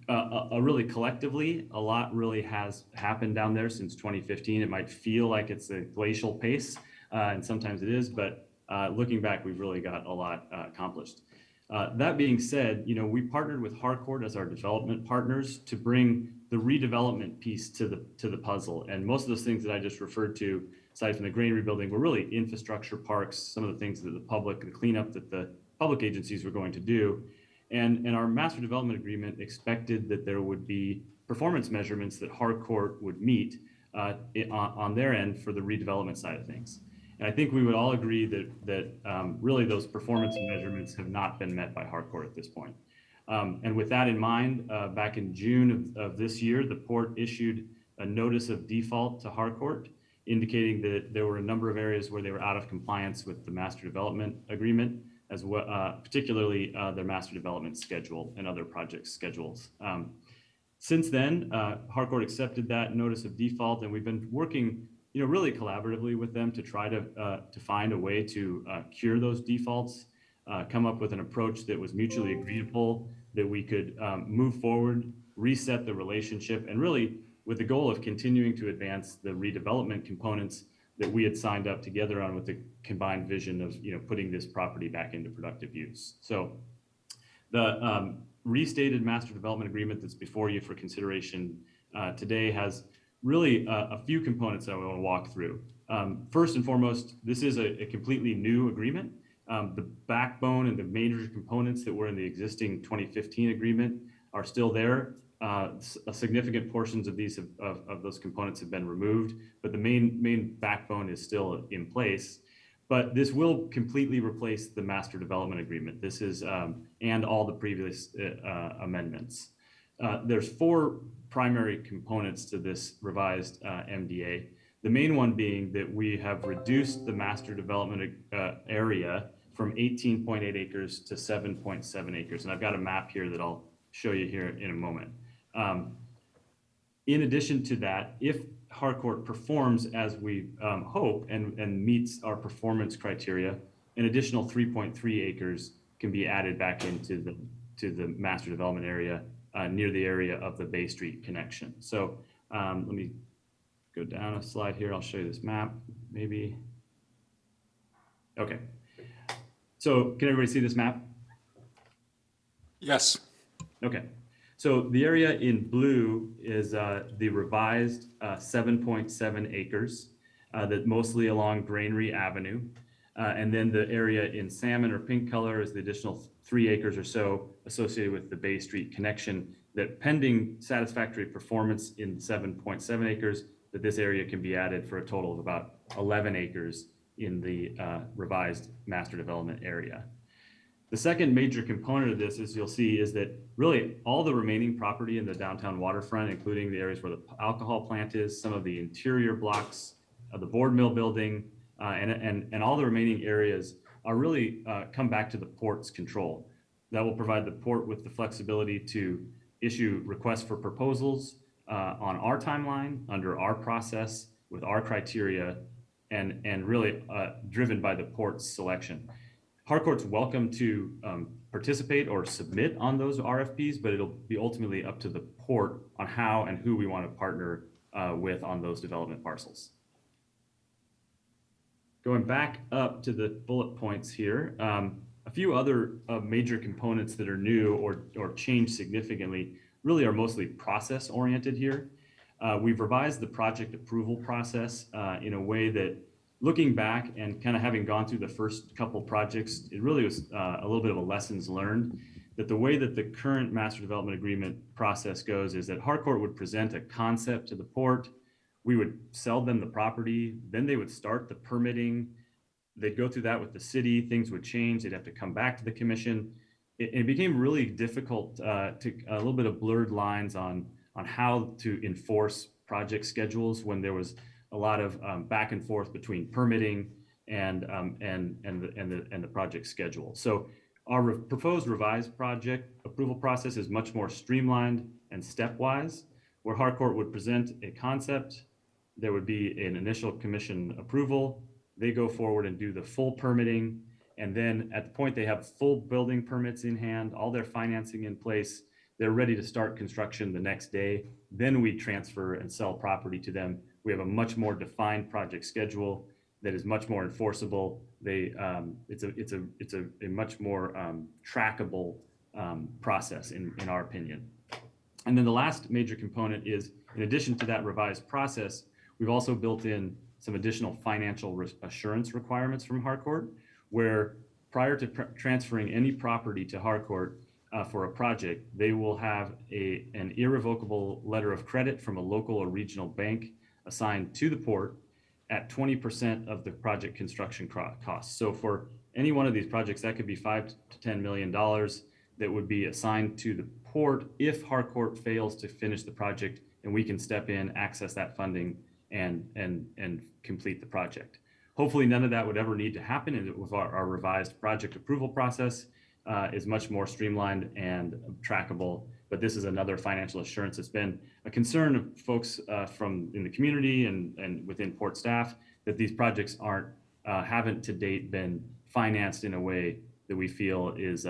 really collectively, a lot really has happened down there since 2015. It might feel like it's a glacial pace, and sometimes it is, but looking back, we've really got a lot accomplished. That being said, you know, we partnered with Harcourt as our development partners to bring the redevelopment piece to the puzzle. And most of those things that I just referred to, aside from the granary building, were really infrastructure, parks, some of the things that the cleanup that the public agencies were going to do. And our master development agreement expected that there would be performance measurements that Harcourt would meet on their end for the redevelopment side of things. And I think we would all agree that really those performance measurements have not been met by Harcourt at this point. And with that in mind, back in June of this year, the port issued a notice of default to Harcourt, indicating that there were a number of areas where they were out of compliance with the master development agreement, as well, particularly their master development schedule and other project schedules. Since then, Harcourt accepted that notice of default, and we've been working, really collaboratively with them to try to find a way to cure those defaults, come up with an approach that was mutually agreeable, that we could move forward, reset the relationship, and really with the goal of continuing to advance the redevelopment components that we had signed up together on with the combined vision of putting this property back into productive use. So the restated master development agreement that's before you for consideration today has really a few components that I want to walk through. First and foremost, this is a completely new agreement. The backbone and the major components that were in the existing 2015 agreement are still there. Significant portions of those components have been removed, but the main backbone is still in place. But this will completely replace the master development agreement. This is and all the previous amendments. There's 4 primary components to this revised MDA. The main one being that we have reduced the master development area from 18.8 acres to 7.7 acres. And I've got a map here that I'll show you here in a moment. In addition to that, if Harcourt performs as we hope and meets our performance criteria, an additional 3.3 acres can be added back into the master development area near the area of the Bay Street connection. So let me go down a slide here. I'll show you this map, maybe. Okay. So can everybody see this map? Yes. Okay. So the area in blue is the revised 7.7 acres that mostly along Granary Avenue. And then the area in salmon or pink color is the additional 3 acres or so associated with the Bay Street connection, that pending satisfactory performance in 7.7 acres, that this area can be added for a total of about 11 acres in the revised master development area. The second major component of this, as you'll see, is that really all the remaining property in the downtown waterfront, including the areas where the alcohol plant is, some of the interior blocks of the board mill building, and all the remaining areas are really come back to the port's control. That will provide the port with the flexibility to issue requests for proposals on our timeline, under our process, with our criteria, and really driven by the port's selection. Harcourt's welcome to participate or submit on those RFPs, but it'll be ultimately up to the port on how and who we want to partner with on those development parcels. Going back up to the bullet points here, a few other major components that are new or changed significantly really are mostly process oriented here. We've revised the project approval process in a way that, looking back and kind of having gone through the first couple projects, it really was a little bit of a lessons learned, that the way that the current master development agreement process goes is that Harcourt would present a concept to the port, we would sell them the property, then they would start the permitting, they'd go through that with the city, things would change, they'd have to come back to the commission. It became really difficult, to a little bit of blurred lines on how to enforce project schedules when there was a lot of back and forth between permitting and the project schedule. So our proposed revised project approval process is much more streamlined and stepwise, where Harcourt would present a concept, there would be an initial commission approval, they go forward and do the full permitting, and then at the point they have full building permits in hand, all their financing in place, they're ready to start construction the next day. Then we transfer and sell property to them. We have a much more defined project schedule that is much more enforceable. It's a much more trackable process in our opinion. And then the last major component is, in addition to that revised process, we've also built in some additional financial assurance requirements from Harcourt, where prior to transferring any property to Harcourt for a project, they will have an irrevocable letter of credit from a local or regional bank assigned to the port. at 20% of the project construction costs. So for any one of these projects, that could be $5 to $10 million that would be assigned to the port if Harcourt fails to finish the project, and we can step in, access that funding, and complete the project. Hopefully none of that would ever need to happen, and with our revised project approval process is much more streamlined and trackable. But this is another financial assurance that's been a concern of folks from in the community and within port staff, that these projects haven't to date been financed in a way that we feel is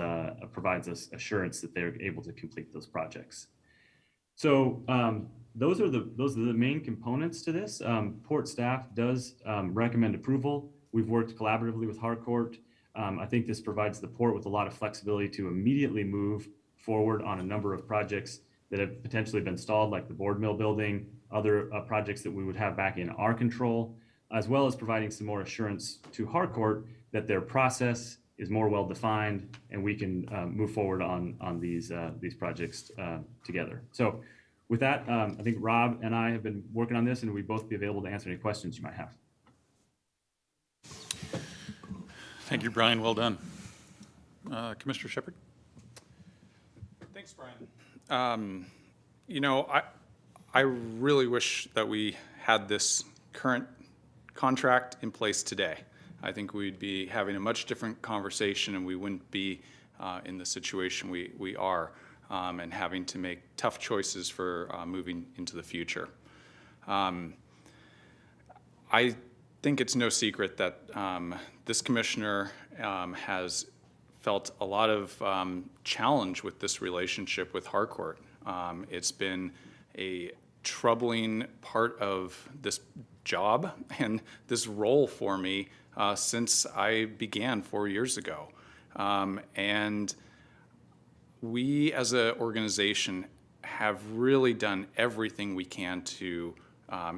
provides us assurance that they're able to complete those projects. So those are the main components to this. Port staff does recommend approval. We've worked collaboratively with Harcourt. I think this provides the port with a lot of flexibility to immediately move forward on a number of projects that have potentially been stalled, like the board mill building, other projects that we would have back in our control, as well as providing some more assurance to Harcourt that their process is more well-defined and we can move forward on these projects together. So with that, I think Rob and I have been working on this, and we'd both be available to answer any questions you might have. Thank you, Brian. Well done. Commissioner Shepherd? Thanks, Brian. You know, I really wish that we had this current contract in place today. I think we'd be having a much different conversation, and we wouldn't be in the situation we are, and having to make tough choices for moving into the future. I think it's no secret that this commissioner has felt a lot of challenge with this relationship with Harcourt. It's been a troubling part of this job and this role for me since I began 4 years ago. And we as an organization have really done everything we can to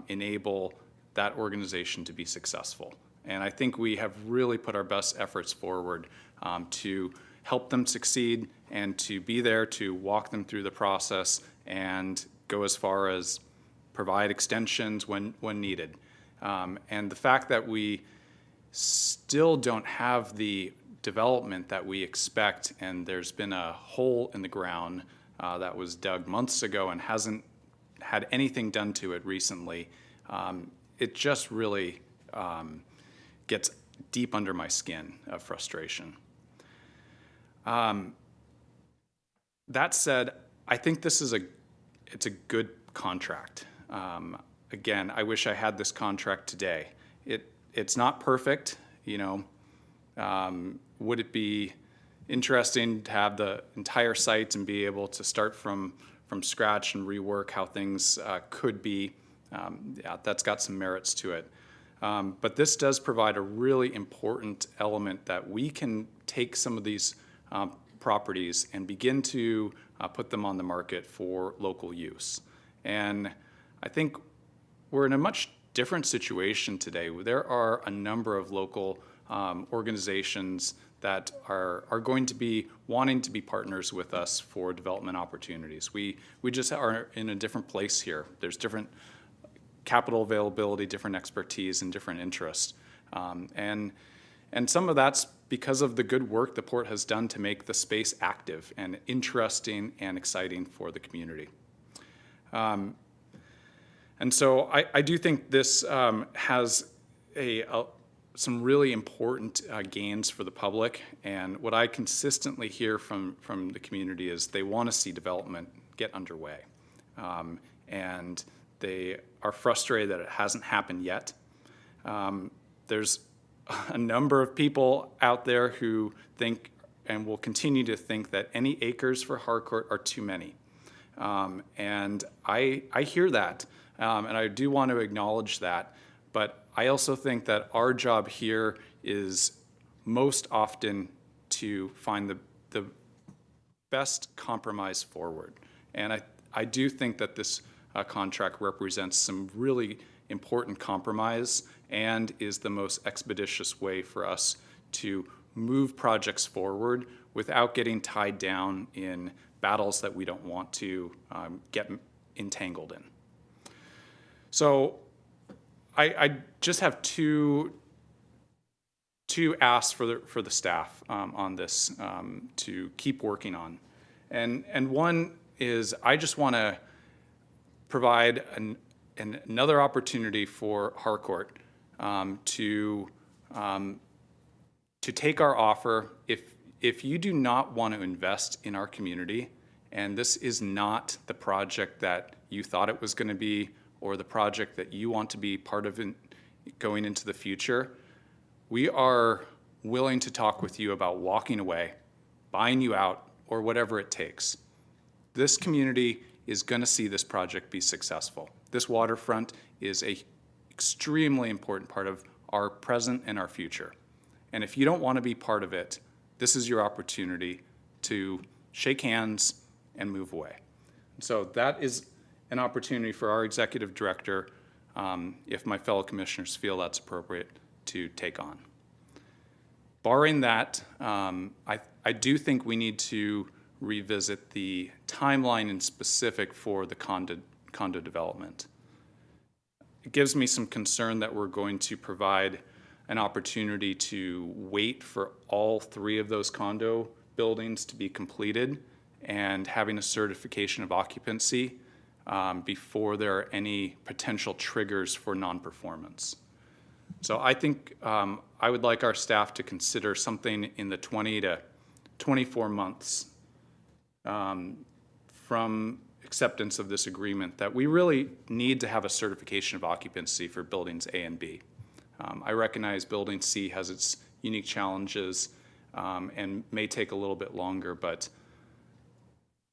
enable that organization to be successful. And I think we have really put our best efforts forward to help them succeed and to be there to walk them through the process and go as far as provide extensions when needed. And the fact that we still don't have the development that we expect, and there's been a hole in the ground that was dug months ago and hasn't had anything done to it recently, it just really gets deep under my skin of frustration. That said, I think this is it's a good contract. Again, I wish I had this contract today. It's not perfect, you know. Would it be interesting to have the entire site and be able to start from scratch and rework how things could be? Yeah, that's got some merits to it. But this does provide a really important element that we can take some of these properties and begin to put them on the market for local use. And I think we're in a much different situation today. There are a number of local organizations that are going to be wanting to be partners with us for development opportunities. We just are in a different place here. There's different capital availability, different expertise, and different interests. And some of that's because of the good work the port has done to make the space active and interesting and exciting for the community. And so I do think this has some really important gains for the public. And what I consistently hear from the community is they want to see development get underway. And they are frustrated that it hasn't happened yet. There's a number of people out there who think and will continue to think that any acres for Harcourt are too many. And I hear that, and I do want to acknowledge that. But I also think that our job here is most often to find the best compromise forward. And I do think that this contract represents some really important compromise and is the most expeditious way for us to move projects forward without getting tied down in battles that we don't want to get entangled in. So I just have two asks for the staff on this to keep working on. And one is I just want to provide another opportunity for Harcourt to take our offer. If you do not want to invest in our community, and this is not the project that you thought it was going to be, or the project that you want to be part of going into the future, we are willing to talk with you about walking away, buying you out, or whatever it takes. This community is going to see this project be successful. This waterfront is an extremely important part of our present and our future. And if you don't want to be part of it, this is your opportunity to shake hands and move away. So that is an opportunity for our executive director, if my fellow commissioners feel that's appropriate, to take on. Barring that, I do think we need to revisit the timeline in specific for the condo development. It gives me some concern that we're going to provide an opportunity to wait for all 3 of those condo buildings to be completed and having a certification of occupancy before there are any potential triggers for non-performance. So I think I would like our staff to consider something in the 20 to 24 months from acceptance of this agreement, that we really need to have a certification of occupancy for buildings A and B. I recognize building C has its unique challenges and may take a little bit longer, but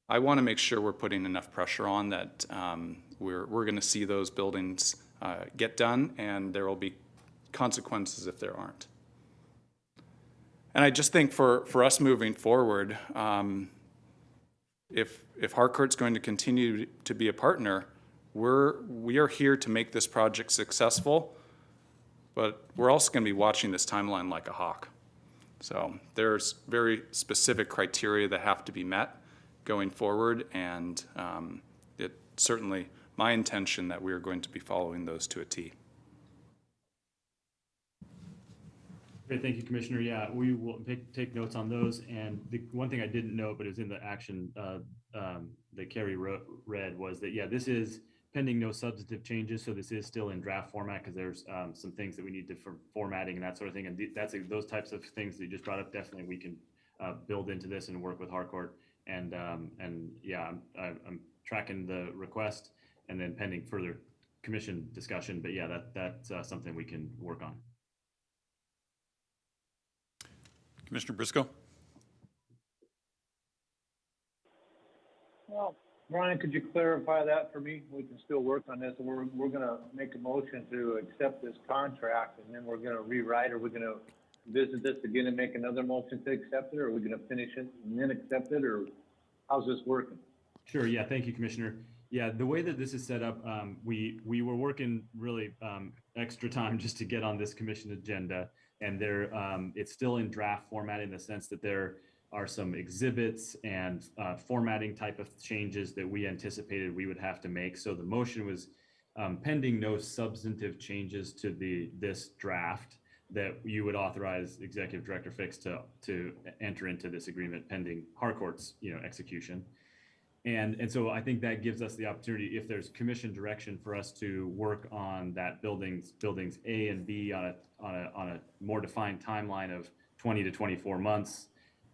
I want to make sure we're putting enough pressure on that we're going to see those buildings get done, and there will be consequences if there aren't. And I just think for us moving forward, if Harcourt's going to continue to be a partner, we are here to make this project successful, but we're also going to be watching this timeline like a hawk. So there's very specific criteria that have to be met going forward, and it's certainly my intention that we are going to be following those to a T. Great, thank you, Commissioner. Yeah, we will take notes on those. And the one thing I didn't know, but it was in the action that Carrie read, was that, yeah, this is pending no substantive changes. So this is still in draft format because there's some things that we need to for formatting and that sort of thing. And that's those types of things that you just brought up, definitely we can build into this and work with Harcourt. And yeah, I'm tracking the request and then pending further commission discussion. But yeah, that's something we can work on. Commissioner Briscoe? Well, Brian, could you clarify that for me? We can still work on this. We're going to make a motion to accept this contract, and then we're going to rewrite. Are we going to visit this again and make another motion to accept it, or are we going to finish it and then accept it, or how's this working? Sure. Yeah. Thank you, Commissioner. Yeah, the way that this is set up, we were working really extra time just to get on this commission agenda, and it's still in draft format in the sense that there are some exhibits and formatting type of changes that we anticipated we would have to make. So the motion was pending no substantive changes to this draft, that you would authorize Executive Director Fix to enter into this agreement pending Harcourt's execution. And so I think that gives us the opportunity, if there's commission direction, for us to work on that buildings A and B on a more defined timeline of 20 to 24 months,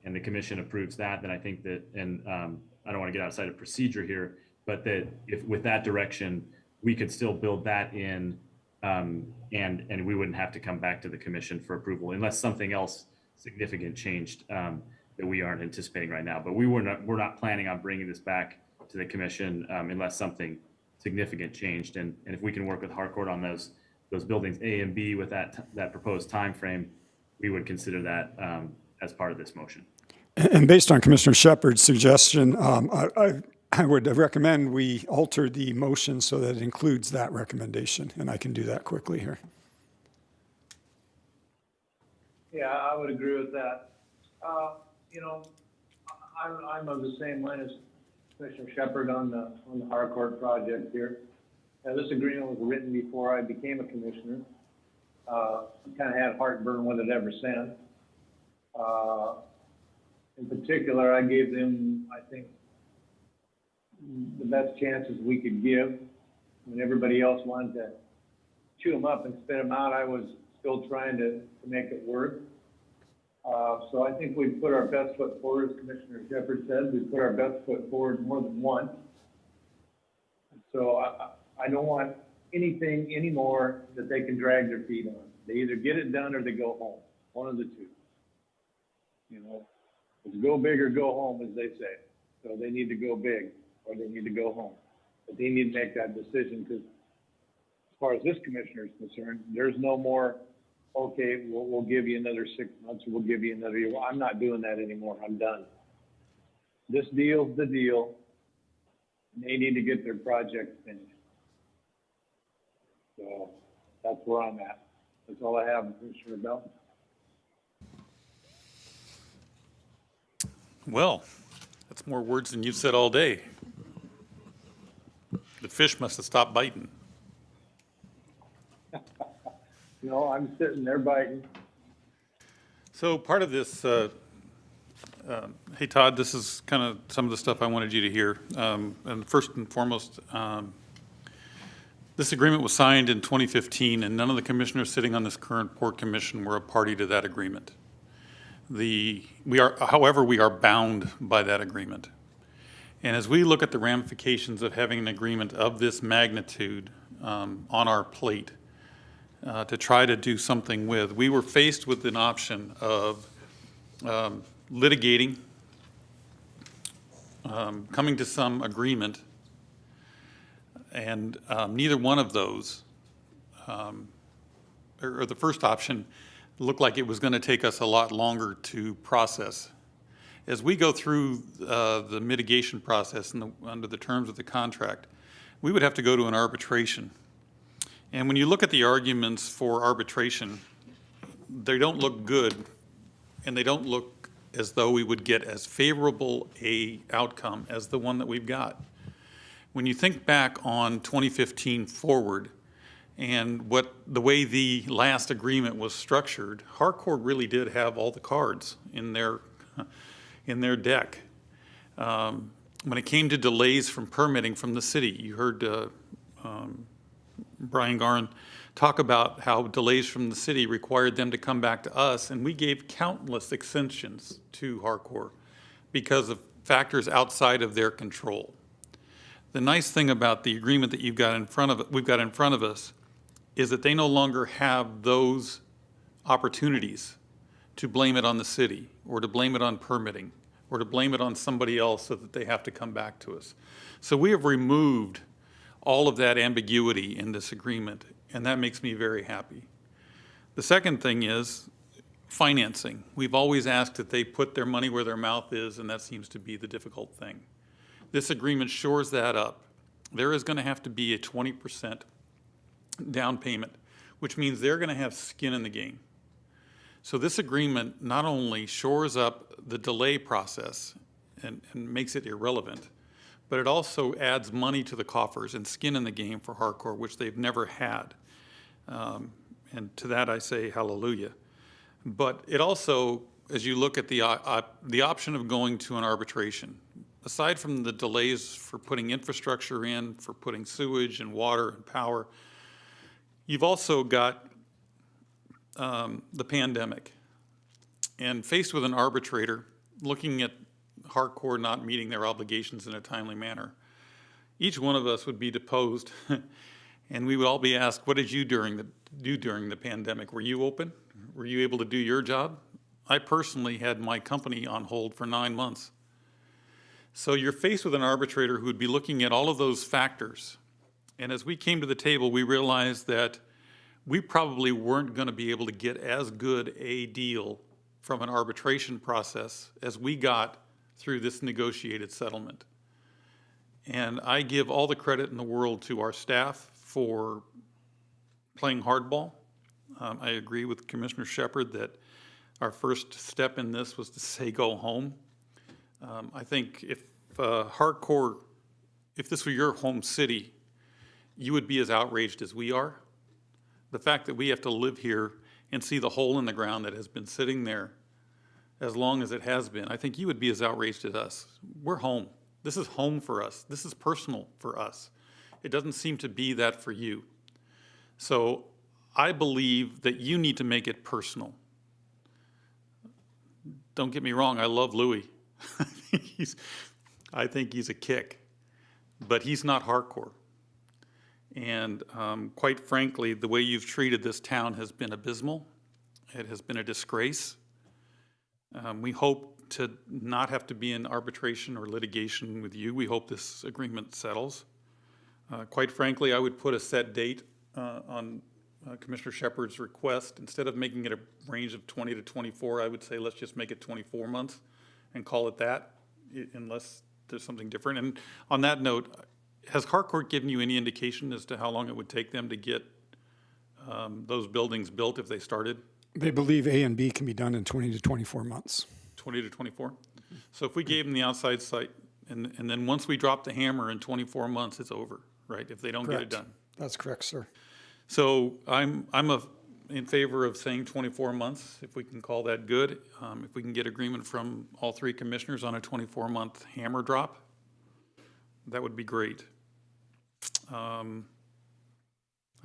and the commission approves that, then I think that, and I don't want to get outside of procedure here, but that if with that direction, we could still build that in, and we wouldn't have to come back to the commission for approval unless something else significant changed that we aren't anticipating right now. But we're not planning on bringing this back to the commission unless something significant changed. And if we can work with Harcourt on those buildings A and B with that proposed time frame, we would consider that as part of this motion. And based on Commissioner Shepard's suggestion, I would recommend we alter the motion so that it includes that recommendation, and I can do that quickly here. Yeah, I would agree with that. I'm of the same line as Commissioner Shepard on the Harcourt project here. Now, this agreement was written before I became a commissioner. Kind of had heartburn with it ever since. In particular, I gave them, I think, the best chances we could give. When everybody else wanted to chew them up and spit them out, I was still trying to make it work. So I think we put our best foot forward, as Commissioner Shepherd said. We put our best foot forward more than once. So I don't want anything anymore that they can drag their feet on. They either get it done or they go home, one of the two. You know, it's go big or go home, as they say. So they need to go big or they need to go home. But they need to make that decision, because as far as this commissioner is concerned, there's no more, okay, we'll give you another 6 months, or we'll give you another year. Well, I'm not doing that anymore. I'm done. This deal's the deal. They need to get their project finished. So that's where I'm at. That's all I have, Commissioner Bell. Well, that's more words than you've said all day. The fish must have stopped biting. No, I'm sitting there biting. So part of this, hey Todd, this is kind of some of the stuff I wanted you to hear. And first and foremost, this agreement was signed in 2015, and none of the commissioners sitting on this current port commission were a party to that agreement. However, we are bound by that agreement. And as we look at the ramifications of having an agreement of this magnitude on our plate to try to do something with, we were faced with an option of litigating, coming to some agreement, and neither one of those, or the first option, looked like it was going to take us a lot longer to process. As we go through the mitigation process and under the terms of the contract, we would have to go to an arbitration. And when you look at the arguments for arbitration, they don't look good, and they don't look as though we would get as favorable a outcome as the one that we've got. When you think back on 2015 forward, and the way the last agreement was structured, Harcourt really did have all the cards in their deck. When it came to delays from permitting from the city, you heard Brian Garn talk about how delays from the city required them to come back to us, and we gave countless extensions to Harcourt because of factors outside of their control. The nice thing about the agreement that we've got in front of us is that they no longer have those opportunities to blame it on the city, or to blame it on permitting, or to blame it on somebody else so that they have to come back to us. So we have removed all of that ambiguity in this agreement, and that makes me very happy. The second thing is financing. We've always asked that they put their money where their mouth is, and that seems to be the difficult thing. This agreement shores that up. There is going to have to be a 20% down payment, which means they're going to have skin in the game. So this agreement not only shores up the delay process and makes it irrelevant, but it also adds money to the coffers and skin in the game for Harcourt, which they've never had. And to that I say hallelujah. But it also, as you look at the option of going to an arbitration, aside from the delays for putting infrastructure in, for putting sewage and water and power, you've also got the pandemic. And faced with an arbitrator looking at Harcourt not meeting their obligations in a timely manner, each one of us would be deposed and we would all be asked, what did you do during the pandemic? Were you open? Were you able to do your job? I personally had my company on hold for 9 months. So you're faced with an arbitrator who would be looking at all of those factors. And as we came to the table, we realized that we probably weren't going to be able to get as good a deal from an arbitration process as we got through this negotiated settlement. And I give all the credit in the world to our staff for playing hardball. I agree with Commissioner Shepherd that our first step in this was to say go home. I think if Harcourt, if this were your home city you would be as outraged as we are. The fact that we have to live here and see the hole in the ground that has been sitting there as long as it has been, I think you would be as outraged as us. We're home. This is home for us. This is personal for us. It doesn't seem to be that for you. So I believe that you need to make it personal. Don't get me wrong, I love Louis. I think he's a kick, but he's not Harcourt. And quite frankly, the way you've treated this town has been abysmal. It has been a disgrace. We hope to not have to be in arbitration or litigation with you. We hope this agreement settles. Quite frankly, I would put a set date on Commissioner Shepard's request. Instead of making it a range of 20 to 24, I would say let's just make it 24 months and call it that, unless there's something different. And on that note, has Harcourt given you any indication as to how long it would take them to get those buildings built if they started? They believe A and B can be done in 20 to 24 months. 20 to 24? So if we gave them the outside site, and then once we drop the hammer in 24 months, it's over, right? If they don't get it Correct. done. That's correct, sir. So I'm in favor of saying 24 months, if we can call that good. If we can get agreement from all three commissioners on a 24-month hammer drop, that would be great. I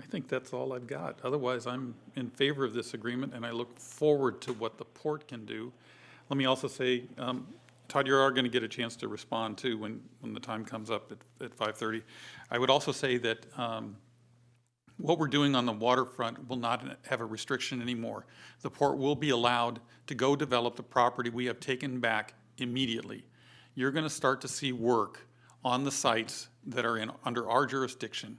think that's all I've got. Otherwise, I'm in favor of this agreement, and I look forward to what the port can do. Let me also say, Todd, you are going to get a chance to respond too when the time comes up at 5:30. I would also say that what we're doing on the waterfront will not have a restriction anymore. The port will be allowed to go develop the property we have taken back immediately. You're going to start to see work on the sites that are under our jurisdiction.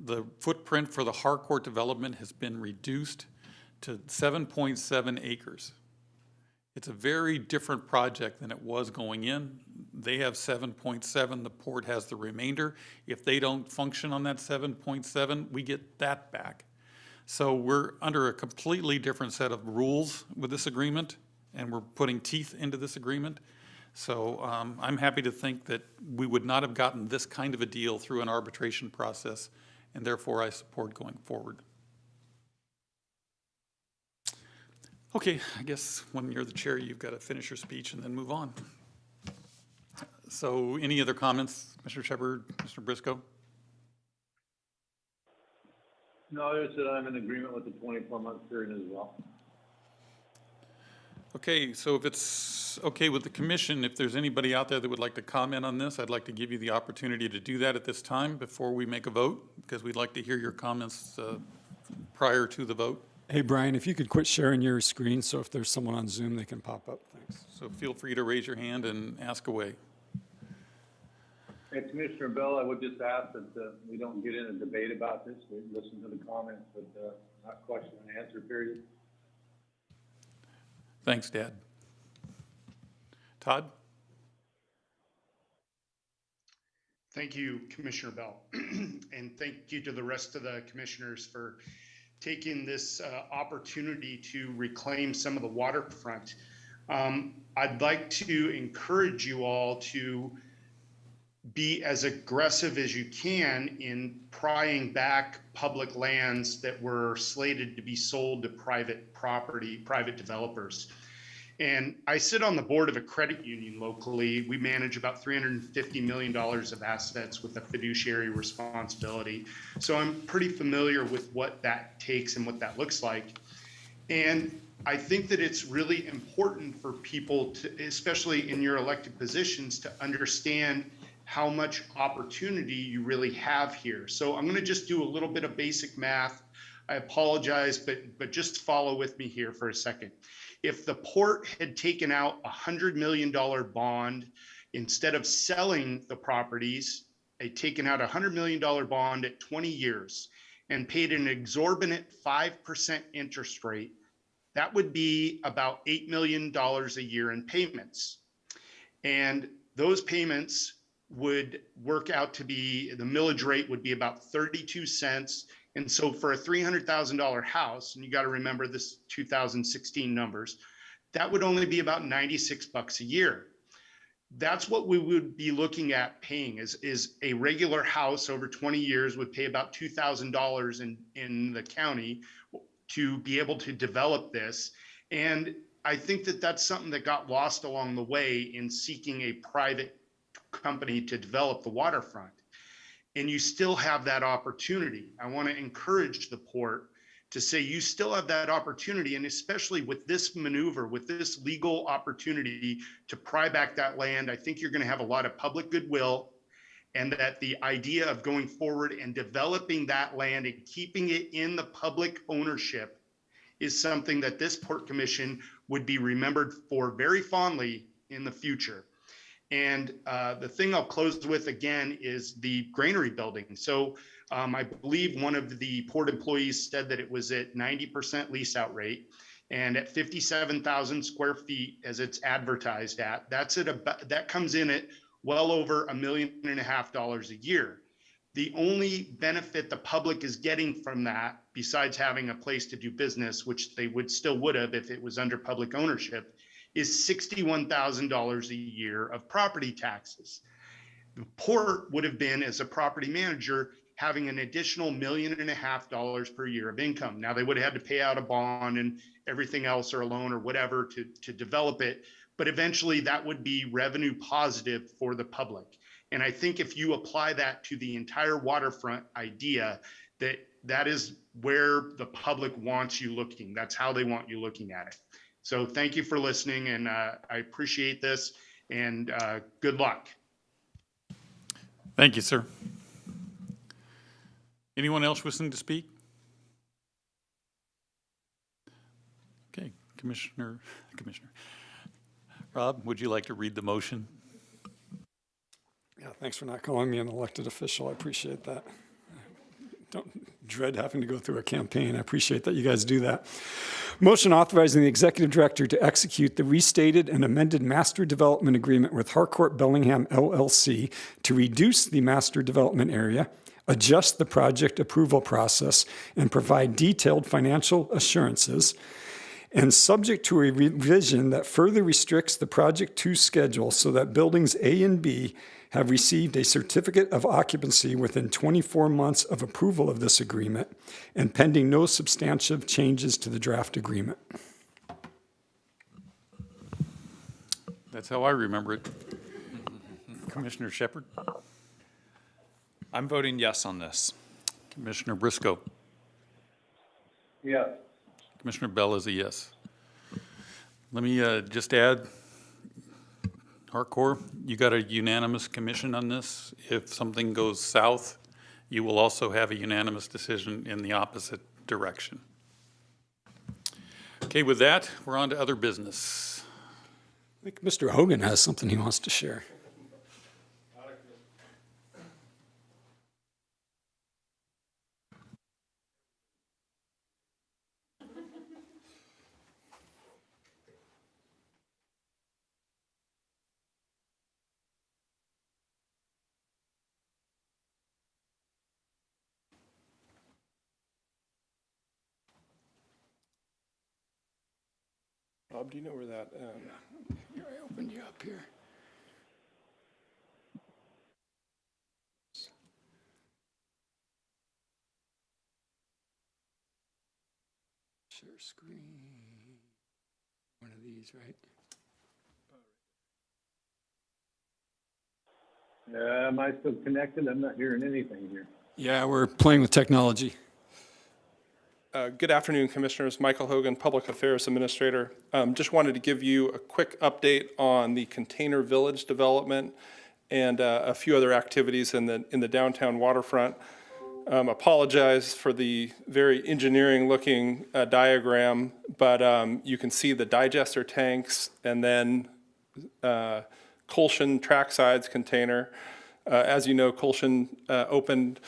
The footprint for the Harcourt development has been reduced to 7.7 acres. It's a very different project than it was going in. They have 7.7, the port has the remainder. If they don't function on that 7.7, we get that back. So we're under a completely different set of rules with this agreement, and we're putting teeth into this agreement. So I'm happy to think that we would not have gotten this kind of a deal through an arbitration process, and therefore I support going forward. Okay, I guess when you're the chair, you've got to finish your speech and then move on. So any other comments, Mr. Shepard, Mr. Briscoe? No, just that I'm in agreement with the 24-month period as well. Okay, so if it's okay with the commission, if there's anybody out there that would like to comment on this, I'd like to give you the opportunity to do that at this time before we make a vote, because we'd like to hear your comments prior to the vote. Hey, Brian, if you could quit sharing your screen so if there's someone on Zoom, they can pop up. Thanks. So feel free to raise your hand and ask away. Hey, Commissioner Bell, I would just ask that we don't get in a debate about this. We listen to the comments, but not question and answer period. Thanks, Dad. Todd? Thank you, Commissioner Bell. And thank you to the rest of the commissioners for taking this opportunity to reclaim some of the waterfront. I'd like to encourage you all to be as aggressive as you can in prying back public lands that were slated to be sold to private developers. And I sit on the board of a credit union locally. We manage about $350 million of assets with a fiduciary responsibility. So I'm pretty familiar with what that takes and what that looks like. And I think that it's really important for people to, especially in your elected positions, to understand how much opportunity you really have here. So I'm going to just do a little bit of basic math. I apologize, but just follow with me here for a second. If the port had taken out a $100 million bond, instead of selling the properties, they'd taken out a $100 million bond at 20 years and paid an exorbitant 5% interest rate, that would be about $8 million a year in payments. And those payments would work out to be, the millage rate would be about 32 cents. And so for a $300,000 house, and you got to remember this 2016 numbers, that would only be about $96 a year. That's what we would be looking at paying is a regular house over 20 years would pay about $2,000 in the county to be able to develop this. And I think that that's something that got lost along the way in seeking a private company to develop the waterfront. And you still have that opportunity. I want to encourage the port to say you still have that opportunity, and especially with this maneuver, with this legal opportunity to pry back that land, I think you're going to have a lot of public goodwill, and that the idea of going forward and developing that land and keeping it in the public ownership is something that this Port Commission would be remembered for very fondly in the future. And the thing I'll close with again is the granary building. So I believe one of the port employees said that it was at 90% lease out rate, and at 57,000 square feet as it's advertised at, that comes in at well over $1.5 million a year. The only benefit the public is getting from that, besides having a place to do business, which they would have if it was under public ownership, is $61,000 a year of property taxes. The port would have been, as a property manager, having an additional $1.5 million per year of income. Now, they would have had to pay out a bond and everything else, or a loan or whatever, to develop it, but eventually that would be revenue positive for the public. And I think if you apply that to the entire waterfront idea, that is where the public wants you looking. That's how they want you looking at it. So thank you for listening, and I appreciate this, and good luck. Thank you, sir. Anyone else wishing to speak? Okay, Commissioner. Rob, would you like to read the motion? Yeah, thanks for not calling me an elected official. I appreciate that. Don't dread having to go through a campaign. I appreciate that you guys do that. Motion authorizing the executive director to execute the restated and amended master development agreement with Harcourt Bellingham LLC to reduce the master development area, adjust the project approval process, and provide detailed financial assurances, and subject to a revision that further restricts the Project 2 schedule so that buildings A and B have received a certificate of occupancy within 24 months of approval of this agreement and pending no substantive changes to the draft agreement. That's how I remember it. Commissioner Shepard? I'm voting yes on this. Commissioner Briscoe? Yeah. Commissioner Bell is a yes. Let me just add, Harcourt, you got a unanimous commission on this. If something goes south, you will also have a unanimous decision in the opposite direction. Okay, with that, we're on to other business. I think Mr. Hogan has something he wants to share. Bob, do you know where that? Here, I opened you up here. Share screen. One of these, right? Am I still connected? I'm not hearing anything here. Yeah, we're playing with technology. Good afternoon, Commissioners. Michael Hogan, Public Affairs Administrator. Just wanted to give you a quick update on the Container Village development and a few other activities in the downtown waterfront. Apologize for the very engineering-looking diagram, but you can see the digester tanks and then Colshan tracksides container. As you know, Colshan opened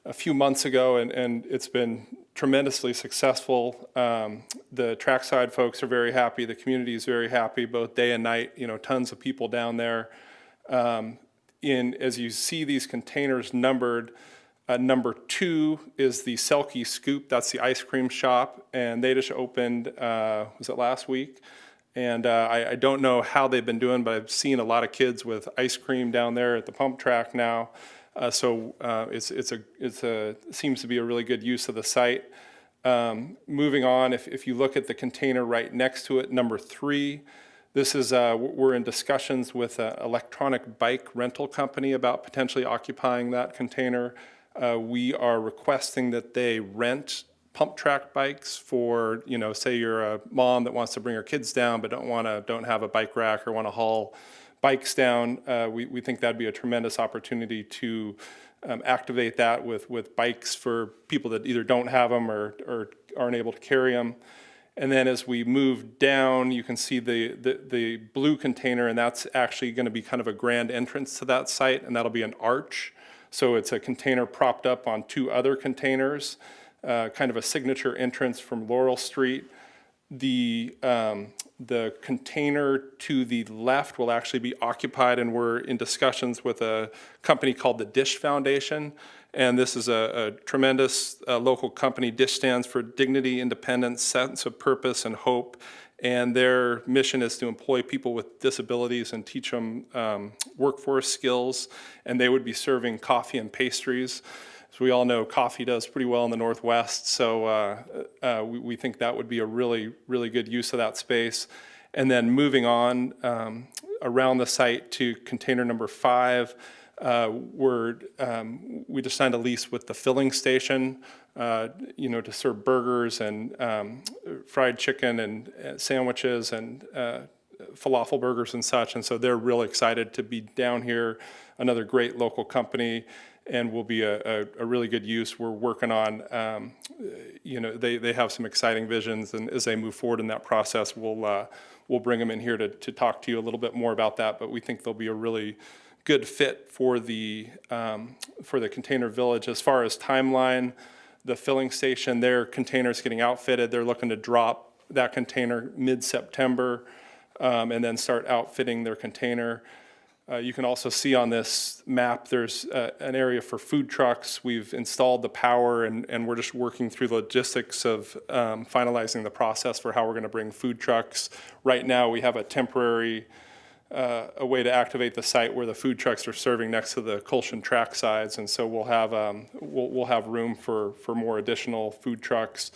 a few months ago, and it's been tremendously successful. The trackside folks are very happy. The community is very happy, both day and night. You know, tons of people down there. As you see these containers numbered, number 2 is the Selkie Scoop. That's the ice cream shop, and they just opened, was it last week? And I don't know how they've been doing, but I've seen a lot of kids with ice cream down there at the pump track now. So it seems to be a really good use of the site. Moving on, if you look at the container right next to it, number 3, this is, we're in discussions with an electronic bike rental company about potentially occupying that container. We are requesting that they rent pump track bikes for, say you're a mom that wants to bring her kids down but don't have a bike rack or want to haul bikes down. We think that'd be a tremendous opportunity to activate that with bikes for people that either don't have them or aren't able to carry them. And then as we move down, you can see the blue container, and that's actually going to be kind of a grand entrance to that site, and that'll be an arch. So it's a container propped up on 2 other containers, kind of a signature entrance from Laurel Street. The container to the left will actually be occupied, and we're in discussions with a company called the Dish Foundation. And this is a tremendous local company. Dish stands for Dignity, Independence, Sense of Purpose, and Hope. And their mission is to employ people with disabilities and teach them workforce skills. And they would be serving coffee and pastries. As we all know, coffee does pretty well in the Northwest. So we think that would be a really, really good use of that space. And then moving on around the site to container number 5, we just signed a lease with the filling station, to serve burgers and fried chicken and sandwiches and falafel burgers and such. And so they're real excited to be down here. Another great local company, and will be a really good use. We're working on, they have some exciting visions, and as they move forward in that process, we'll bring them in here to talk to you a little bit more about that. But we think they'll be a really good fit for the container village. As far as timeline, the filling station, their container's getting outfitted. They're looking to drop that container mid-September and then start outfitting their container. You can also see on this map, there's an area for food trucks. We've installed the power, and we're just working through the logistics of finalizing the process for how we're going to bring food trucks. Right now, we have a temporary a way to activate the site where the food trucks are serving next to the Colshan track sides, and so we'll have room for more additional food trucks.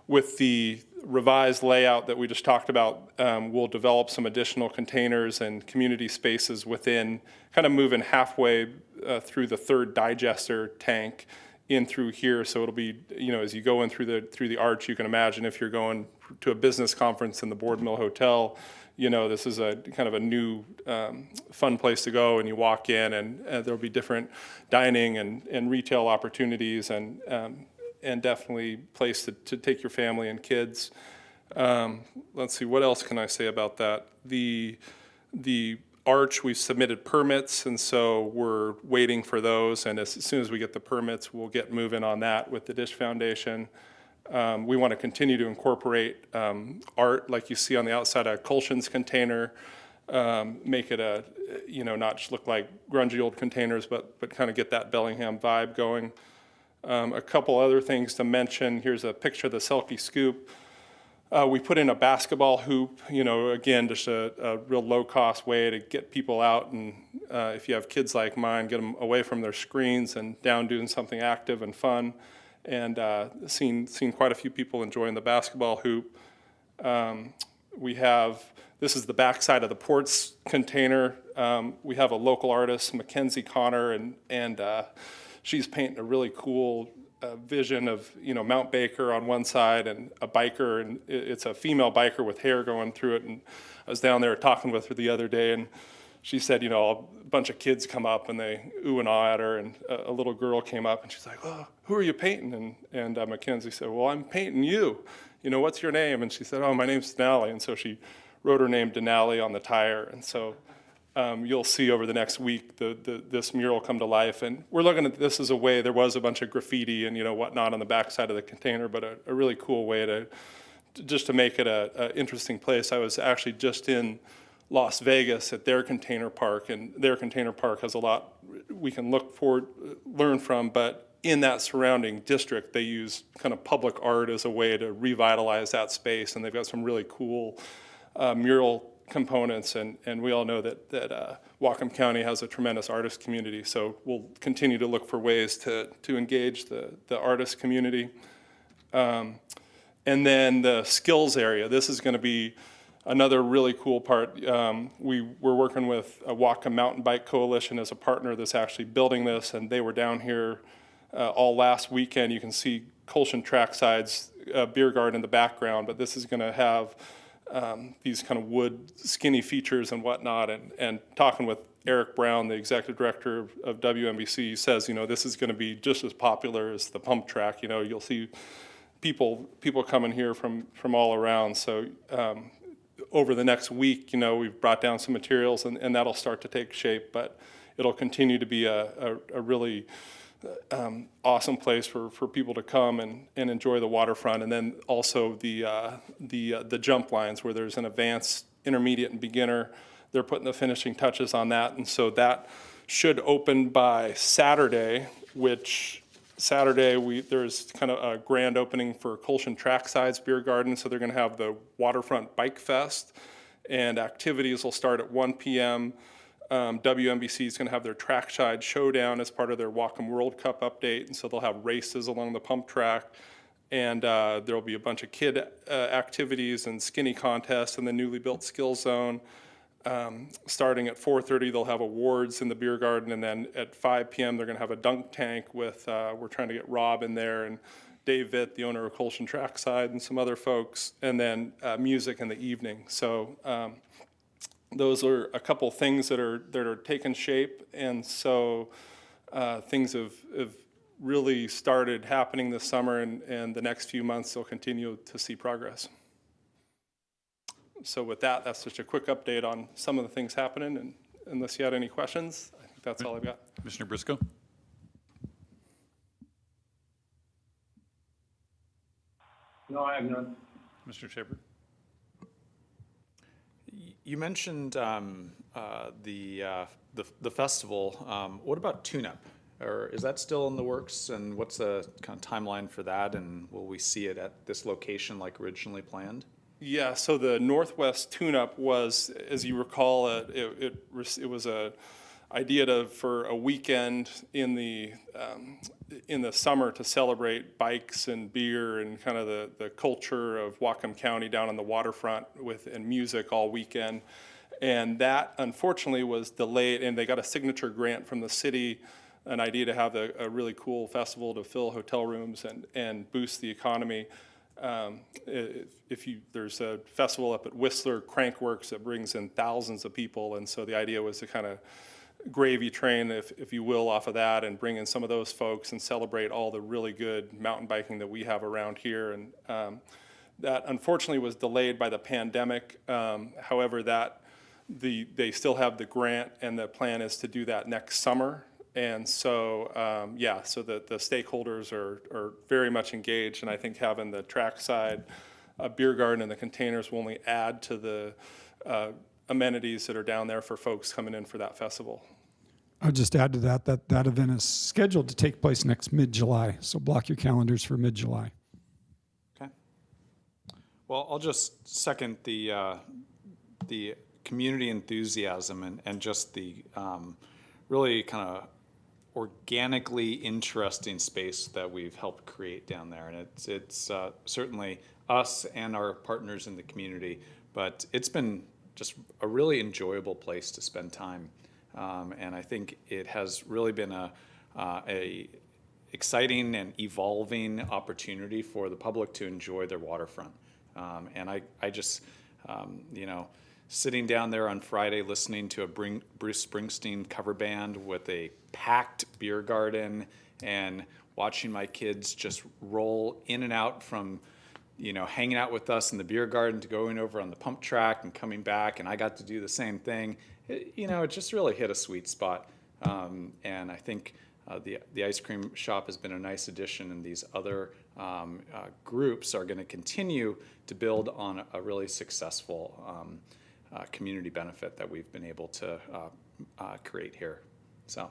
With the revised layout that we just talked about, we'll develop some additional containers and community spaces within, kind of moving halfway through the 3rd digester tank in through here. So it'll be, as you go in through the arch, you can imagine if you're going to a business conference in the Board Mill Hotel, this is a kind of a new fun place to go, and you walk in, and there'll be different dining and retail opportunities, and definitely place to take your family and kids. Let's see, what else can I say about that? The arch, we've submitted permits, and so we're waiting for those, and as soon as we get the permits, we'll get moving on that with the Dish Foundation. We want to continue to incorporate art like you see on the outside of Colshan's container, make it not just look like grungy old containers, but kind of get that Bellingham vibe going. A couple other things to mention. Here's a picture of the Selkie Scoop. We put in a basketball hoop, again, just a real low-cost way to get people out, and if you have kids like mine, get them away from their screens and down doing something active and fun. And seen quite a few people enjoying the basketball hoop. This is the backside of the ports container. We have a local artist, Mackenzie Connor, and she's painting a really cool vision of Mount Baker on one side and a biker, and it's a female biker with hair going through it. And I was down there talking with her the other day, and she said, a bunch of kids come up and they ooh and ah at her, and a little girl came up and she's like, "Oh, who are you painting?" And Mackenzie said, "Well, I'm painting you. What's your name?" And she said, "Oh, my name's Denali." And so she wrote her name Denali on the tire. And so you'll see over the next week this mural come to life. And we're looking at this as a way, there was a bunch of graffiti and whatnot on the backside of the container, but a really cool way to make it a interesting place. I was actually just in Las Vegas at their container park, and their container park has a lot we can learn from, but in that surrounding district, they use kind of public art as a way to revitalize that space, and they've got some really cool mural components, and we all know that Whatcom County has a tremendous artist community, so we'll continue to look for ways to engage the artist community. And then the skills area, this is going to be another really cool part. We're working with a Whatcom Mountain Bike Coalition as a partner that's actually building this, and they were down here all last weekend. You can see Colshan Trackside's beer garden in the background, but this is going to have these kind of wood skinny features and whatnot, and talking with Eric Brown, the executive director of WMBC, says, this is going to be just as popular as the pump track. You'll see people coming here from all around. So over the next week, we've brought down some materials, and that'll start to take shape, but it'll continue to be a really awesome place for people to come and enjoy the waterfront. And then also the jump lines, where there's an advanced, intermediate, and beginner. They're putting the finishing touches on that, and so that should open by Saturday, which there's kind of a grand opening for Colshan Trackside's beer garden. So they're going to have the Waterfront Bike Fest, and activities will start at 1 p.m. WMBC is going to have their Trackside Showdown as part of their Whatcom World Cup update, and so they'll have races along the pump track, and there will be a bunch of kid activities and skinny contests in the newly built skill zone. Starting at 4:30, they'll have awards in the beer garden, and then at 5 p.m. they're going to have a dunk tank with, we're trying to get Rob in there, and Dave Vitt, the owner of Colshan Trackside, and some other folks, and then music in the evening. So those are a couple things that are taking shape, and so things have really started happening this summer, and the next few months they'll continue to see progress. So with that, that's just a quick update on some of the things happening, and unless you had any questions, I think that's all I've got. Commissioner Briscoe? No, I have none. Commissioner Shepard? You mentioned the festival. What about tune-up? Or is that still in the works? And what's the kind of timeline for that? And will we see it at this location like originally planned? Yeah, so the Northwest tune-up was, as you recall, it was a idea for a weekend in the summer to celebrate bikes and beer and kind of the culture of Whatcom County down on the waterfront and music all weekend. And that unfortunately was delayed, and they got a signature grant from the city, an idea to have a really cool festival to fill hotel rooms and boost the economy. There's a festival up at Whistler, Crankworks, that brings in thousands of people, and so the idea was to kind of gravy train, if you will, off of that, and bring in some of those folks and celebrate all the really good mountain biking that we have around here. And that unfortunately was delayed by the pandemic. However, they still have the grant, and the plan is to do that next summer. And so, so the stakeholders are very much engaged, and I think having the trackside beer garden and the containers will only add to the amenities that are down there for folks coming in for that festival. I'll just add to that event is scheduled to take place next mid-July, so block your calendars for mid-July. Okay. Well, I'll just second the community enthusiasm and just the really kind of organically interesting space that we've helped create down there. And it's certainly us and our partners in the community, but it's been just a really enjoyable place to spend time. And I think it has really been a exciting and evolving opportunity for the public to enjoy their waterfront. And I just, sitting down there on Friday listening to a Bruce Springsteen cover band with a packed beer garden and watching my kids just roll in and out from, hanging out with us in the beer garden to going over on the pump track and coming back, and I got to do the same thing. It just really hit a sweet spot. And I think the ice cream shop has been a nice addition, and these other groups are going to continue to build on a really successful community benefit that we've been able to create here. So,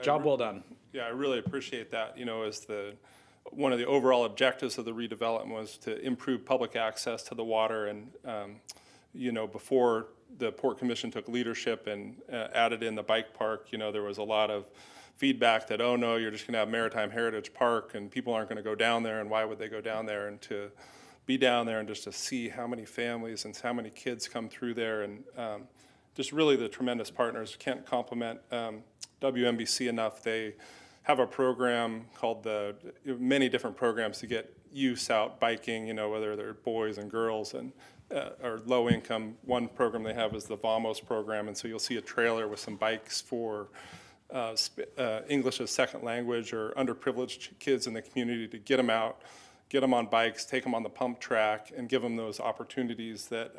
job well done. Yeah, I really appreciate that. As one of the overall objectives of the redevelopment was to improve public access to the water, and before the Port Commission took leadership and added in the bike park, there was a lot of feedback that, oh no, you're just gonna have Maritime Heritage Park and people aren't gonna go down there, and why would they go down there? And to be down there and just to see how many families and how many kids come through there, and just really the tremendous partners. Can't compliment WMBC enough. They have a program called many different programs to get youth out biking, whether they're boys and girls and or low income. One program they have is the VAMOS program, and so you'll see a trailer with some bikes for English as second language or underprivileged kids in the community to get them out, get them on bikes, take them on the pump track, and give them those opportunities that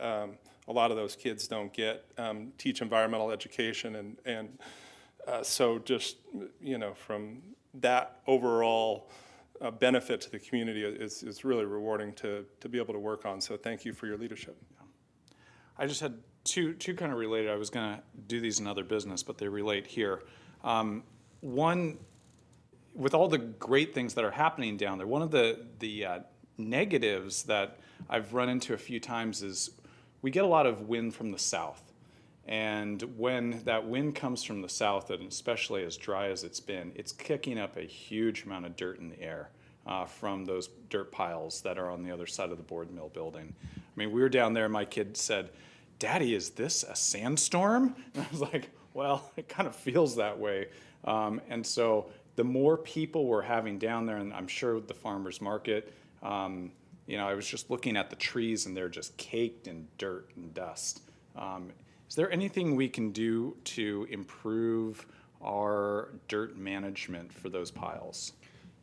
a lot of those kids don't get. Teach environmental education, and so just from that overall benefit to the community is really rewarding to be able to work on. So thank you for your leadership. I just had two kind of related. I was going to do these in other business, but they relate here. One, with all the great things that are happening down there, one of the negatives that I've run into a few times is we get a lot of wind from the south. And when that wind comes from the south, and especially as dry as it's been, it's kicking up a huge amount of dirt in the air from those dirt piles that are on the other side of the board mill building. I mean, we were down there, my kid said, "Daddy, is this a sandstorm?" And I was like, well, it kind of feels that way. And so the more people we're having down there, and I'm sure with the farmer's market, I was just looking at the trees and they're just caked in dirt and dust. Is there anything we can do to improve our dirt management for those piles?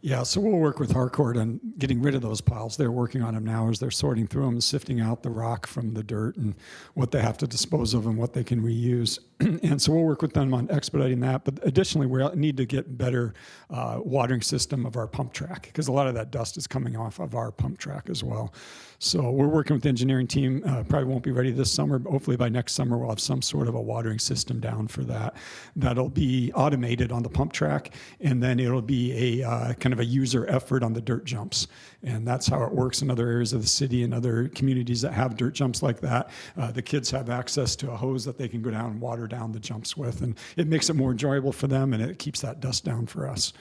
Yeah, so we'll work with Harcourt on getting rid of those piles. They're working on them now as they're sorting through them, sifting out the rock from the dirt and what they have to dispose of and what they can reuse. And so we'll work with them on expediting that. But additionally, we need to get better watering system of our pump track, because a lot of that dust is coming off of our pump track as well. So we're working with the engineering team. Probably won't be ready this summer, but hopefully by next summer we'll have some sort of a watering system down for that. That'll be automated on the pump track, and then it'll be a kind of a user effort on the dirt jumps. And that's how it works in other areas of the city and other communities that have dirt jumps like that. The kids have access to a hose that they can go down and water down the jumps with, and it makes it more enjoyable for them, and it keeps that dust down for us.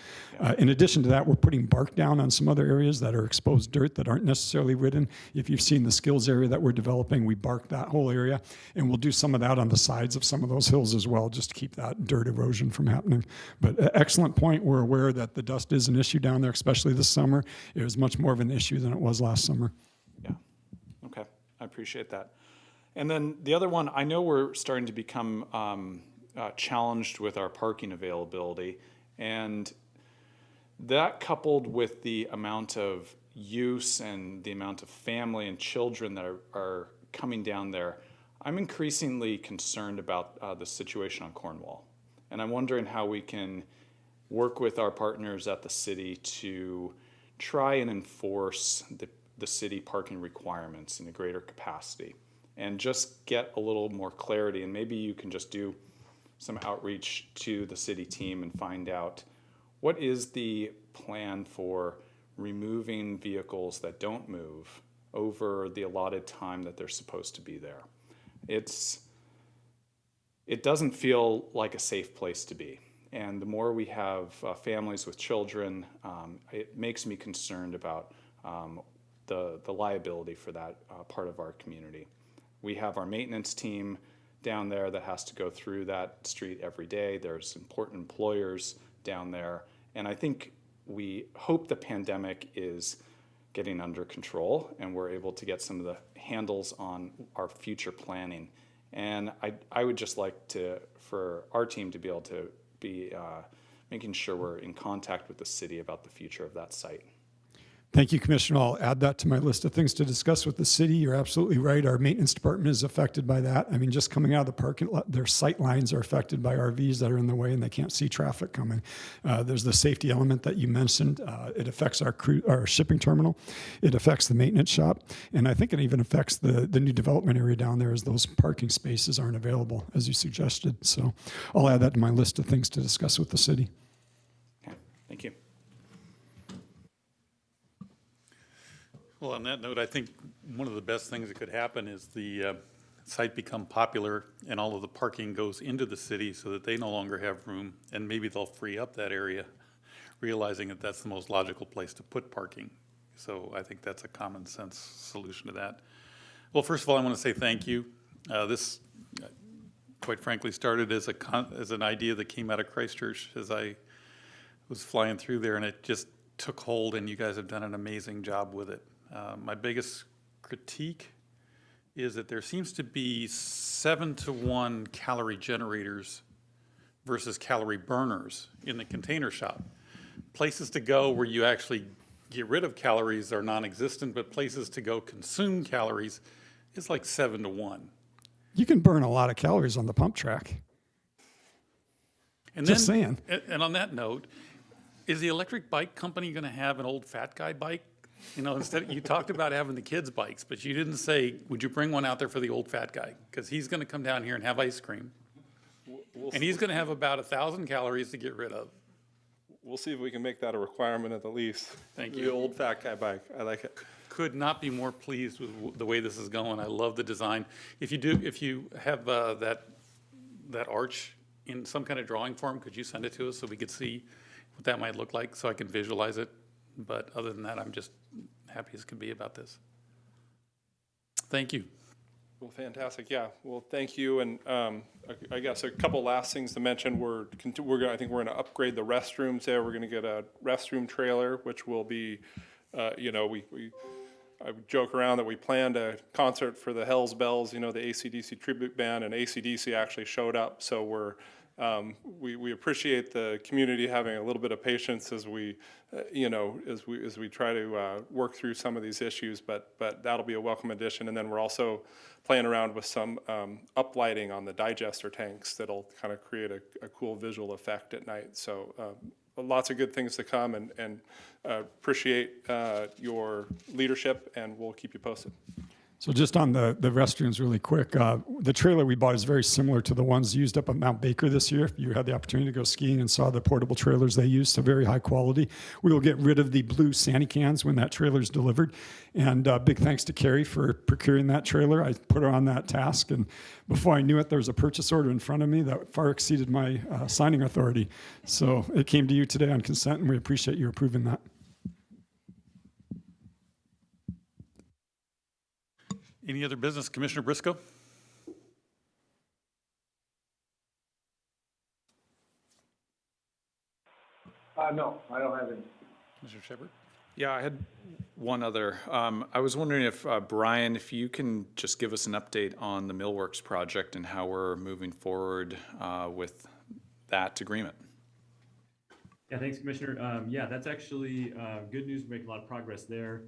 In addition to that, we're putting bark down on some other areas that are exposed dirt that aren't necessarily ridden. If you've seen the skills area that we're developing, we bark that whole area, and we'll do some of that on the sides of some of those hills as well, just to keep that dirt erosion from happening. But excellent point. We're aware that the dust is an issue down there, especially this summer. It was much more of an issue than it was last summer. Yeah, okay, I appreciate that. And then the other one, I know we're starting to become challenged with our parking availability, and that coupled with the amount of use and the amount of family and children that are coming down there, I'm increasingly concerned about the situation on Cornwall. And I'm wondering how we can work with our partners at the city to try and enforce the city parking requirements in a greater capacity, and just get a little more clarity. And maybe you can just do some outreach to the city team and find out what is the plan for removing vehicles that don't move over the allotted time that they're supposed to be there. It doesn't feel like a safe place to be. And the more we have families with children, it makes me concerned about the liability for that part of our community. We have our maintenance team down there that has to go through that street every day. There's important employers down there. And I think we hope the pandemic is getting under control and we're able to get some of the handles on our future planning. And I would just like for our team to be able to be making sure we're in contact with the city about the future of that site. Thank you, Commissioner. I'll add that to my list of things to discuss with the city. You're absolutely right. Our maintenance department is affected by that. I mean, just coming out of the parking lot, their sight lines are affected by RVs that are in the way and they can't see traffic coming. There's the safety element that you mentioned. It affects our shipping terminal. It affects the maintenance shop. And I think it even affects the new development area down there, as those parking spaces aren't available, as you suggested. So I'll add that to my list of things to discuss with the city. Okay, thank you. Well, on that note, I think one of the best things that could happen is the site become popular and all of the parking goes into the city so that they no longer have room, and maybe they'll free up that area, realizing that that's the most logical place to put parking. So I think that's a common sense solution to that. Well, first of all, I want to say thank you. This, quite frankly, started as an idea that came out of Christchurch as I was flying through there, and it just took hold, and you guys have done an amazing job with it. My biggest critique is that there seems to be 7-to-1 calorie generators versus calorie burners in the container shop. Places to go where you actually get rid of calories are non-existent, but places to go consume calories is like 7-to-1. You can burn a lot of calories on the pump track. And Just then, saying. And on that note, is the electric bike company going to have an old fat guy bike? You know, instead, you talked about having the kids' bikes, but you didn't say, would you bring one out there for the old fat guy? Because he's going to come down here and have ice cream. And he's going to have about 1,000 calories to get rid of. We'll see if we can make that a requirement at the lease. Thank The you. old fat guy bike. I like it. Could not be more pleased with the way this is going. I love the design. If you have that arch in some kind of drawing form, could you send it to us so we could see what that might look like, so I can visualize it? But other than that, I'm just happy as can be about this. Thank you. Well, fantastic. Yeah. Well, thank you. And I guess a couple last things to mention. I think we're going to upgrade the restrooms there. We're going to get a restroom trailer, which will be, I joke around that we planned a concert for the Hells Bells, the AC/DC tribute band, and AC/DC actually showed up. So we appreciate the community having a little bit of patience as we try to work through some of these issues, but that'll be a welcome addition. And then we're also playing around with some uplighting on the digester tanks that'll kind of create a cool visual effect at night. So lots of good things to come, and appreciate your leadership, and we'll keep you posted. So just on the restrooms really quick, the trailer we bought is very similar to the ones used up at Mount Baker this year. You had the opportunity to go skiing and saw the portable trailers they used, so very high quality. We will get rid of the blue Sani cans when that trailer is delivered. And big thanks to Carrie for procuring that trailer. I put her on that task, and before I knew it, there was a purchase order in front of me that far exceeded my signing authority. So it came to you today on consent, and we appreciate you approving that. Any other business? Commissioner Briscoe? No, I don't have any. Commissioner Shepard? Yeah, I had one other. I was wondering if, Brian, if you can just give us an update on the Millworks project and how we're moving forward with that agreement. Yeah, thanks, Commissioner. Yeah, that's actually good news. We're making a lot of progress there.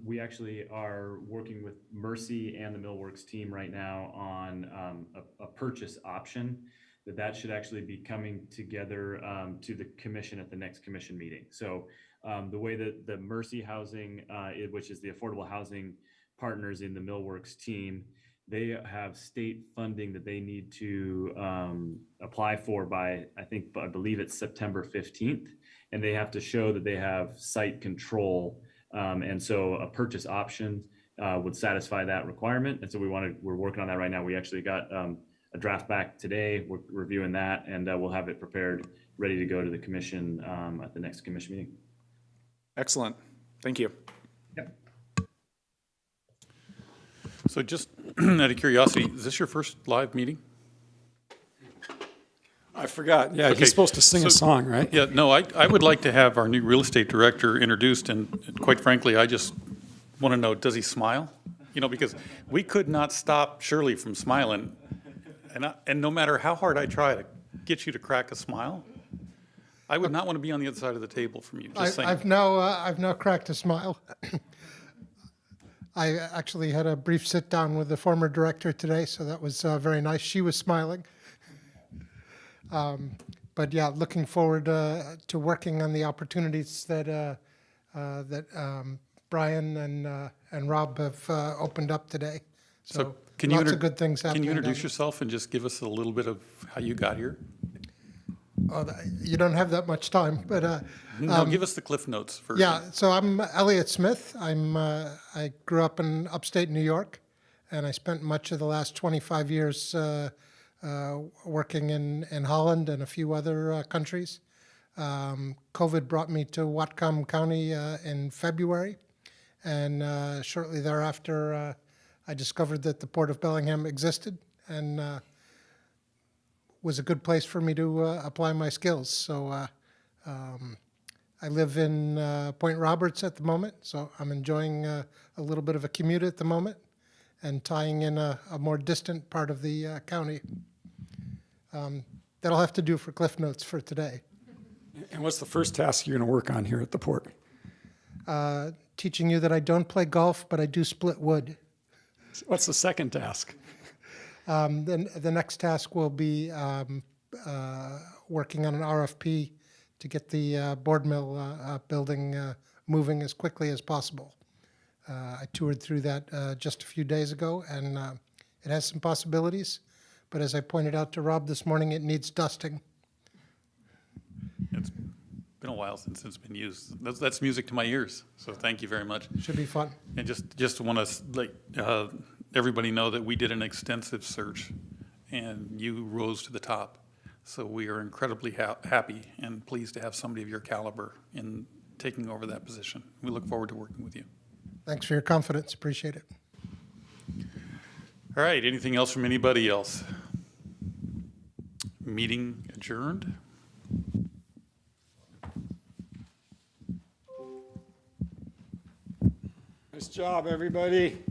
We actually are working with Mercy and the Millworks team right now on a purchase option that should actually be coming together to the commission at the next commission meeting. So the way that the Mercy Housing, which is the affordable housing partners in the Millworks team, they have state funding that they need to apply for by, I believe it's September 15th, and they have to show that they have site control. And so a purchase option would satisfy that requirement. And so we're working on that right now. We actually got a draft back today. We're reviewing that, and we'll have it prepared, ready to go to the commission at the next commission meeting. Excellent. Thank you. Yep. So just out of curiosity, is this your first live meeting? I forgot. Yeah, Okay, he's supposed to sing a song, right? Yeah, no, I would like to have our new real estate director introduced, and quite frankly, I just want to know, does he smile? Because we could not stop Shirley from smiling, and no matter how hard I try to get you to crack a smile, I would not want to be on the other side of the table from you, just saying. I've now cracked a smile. I actually had a brief sit down with the former director today, so that was very nice. She was smiling. But yeah, looking forward to working on the opportunities that Brian and Rob have opened up today. So can you lots of good things happening. Can you introduce down yourself and just give us a little bit of how you got here? there. You don't have that much time, but No, give us the Cliff Notes first. yeah. So I'm Elliot Smith. I grew up in upstate New York, and I spent much of the last 25 years working in Holland and a few other countries. COVID brought me to Whatcom County in February, and shortly thereafter, I discovered that the Port of Bellingham existed and was a good place for me to apply my skills. So I live in Point Roberts at the moment, so I'm enjoying a little bit of a commute at the moment and tying in a more distant part of the county. That'll have to do for Cliff Notes for today. And what's the first task you're going to work on here at the port? Teaching you that I don't play golf, but I do split wood. What's the second task? Then the next task will be working on an RFP to get the board mill building moving as quickly as possible. I toured through that just a few days ago, and it has some possibilities. But as I pointed out to Rob this morning, it needs dusting. It's been a while since it's been used. That's music to my ears, so thank you very much. Should be fun. And just want to let everybody know that we did an extensive search, and you rose to the top. So we are incredibly happy and pleased to have somebody of your caliber in taking over that position. We look forward to working with you. Thanks for your confidence. Appreciate it. All right, anything else from anybody else? Meeting adjourned. Nice job, everybody.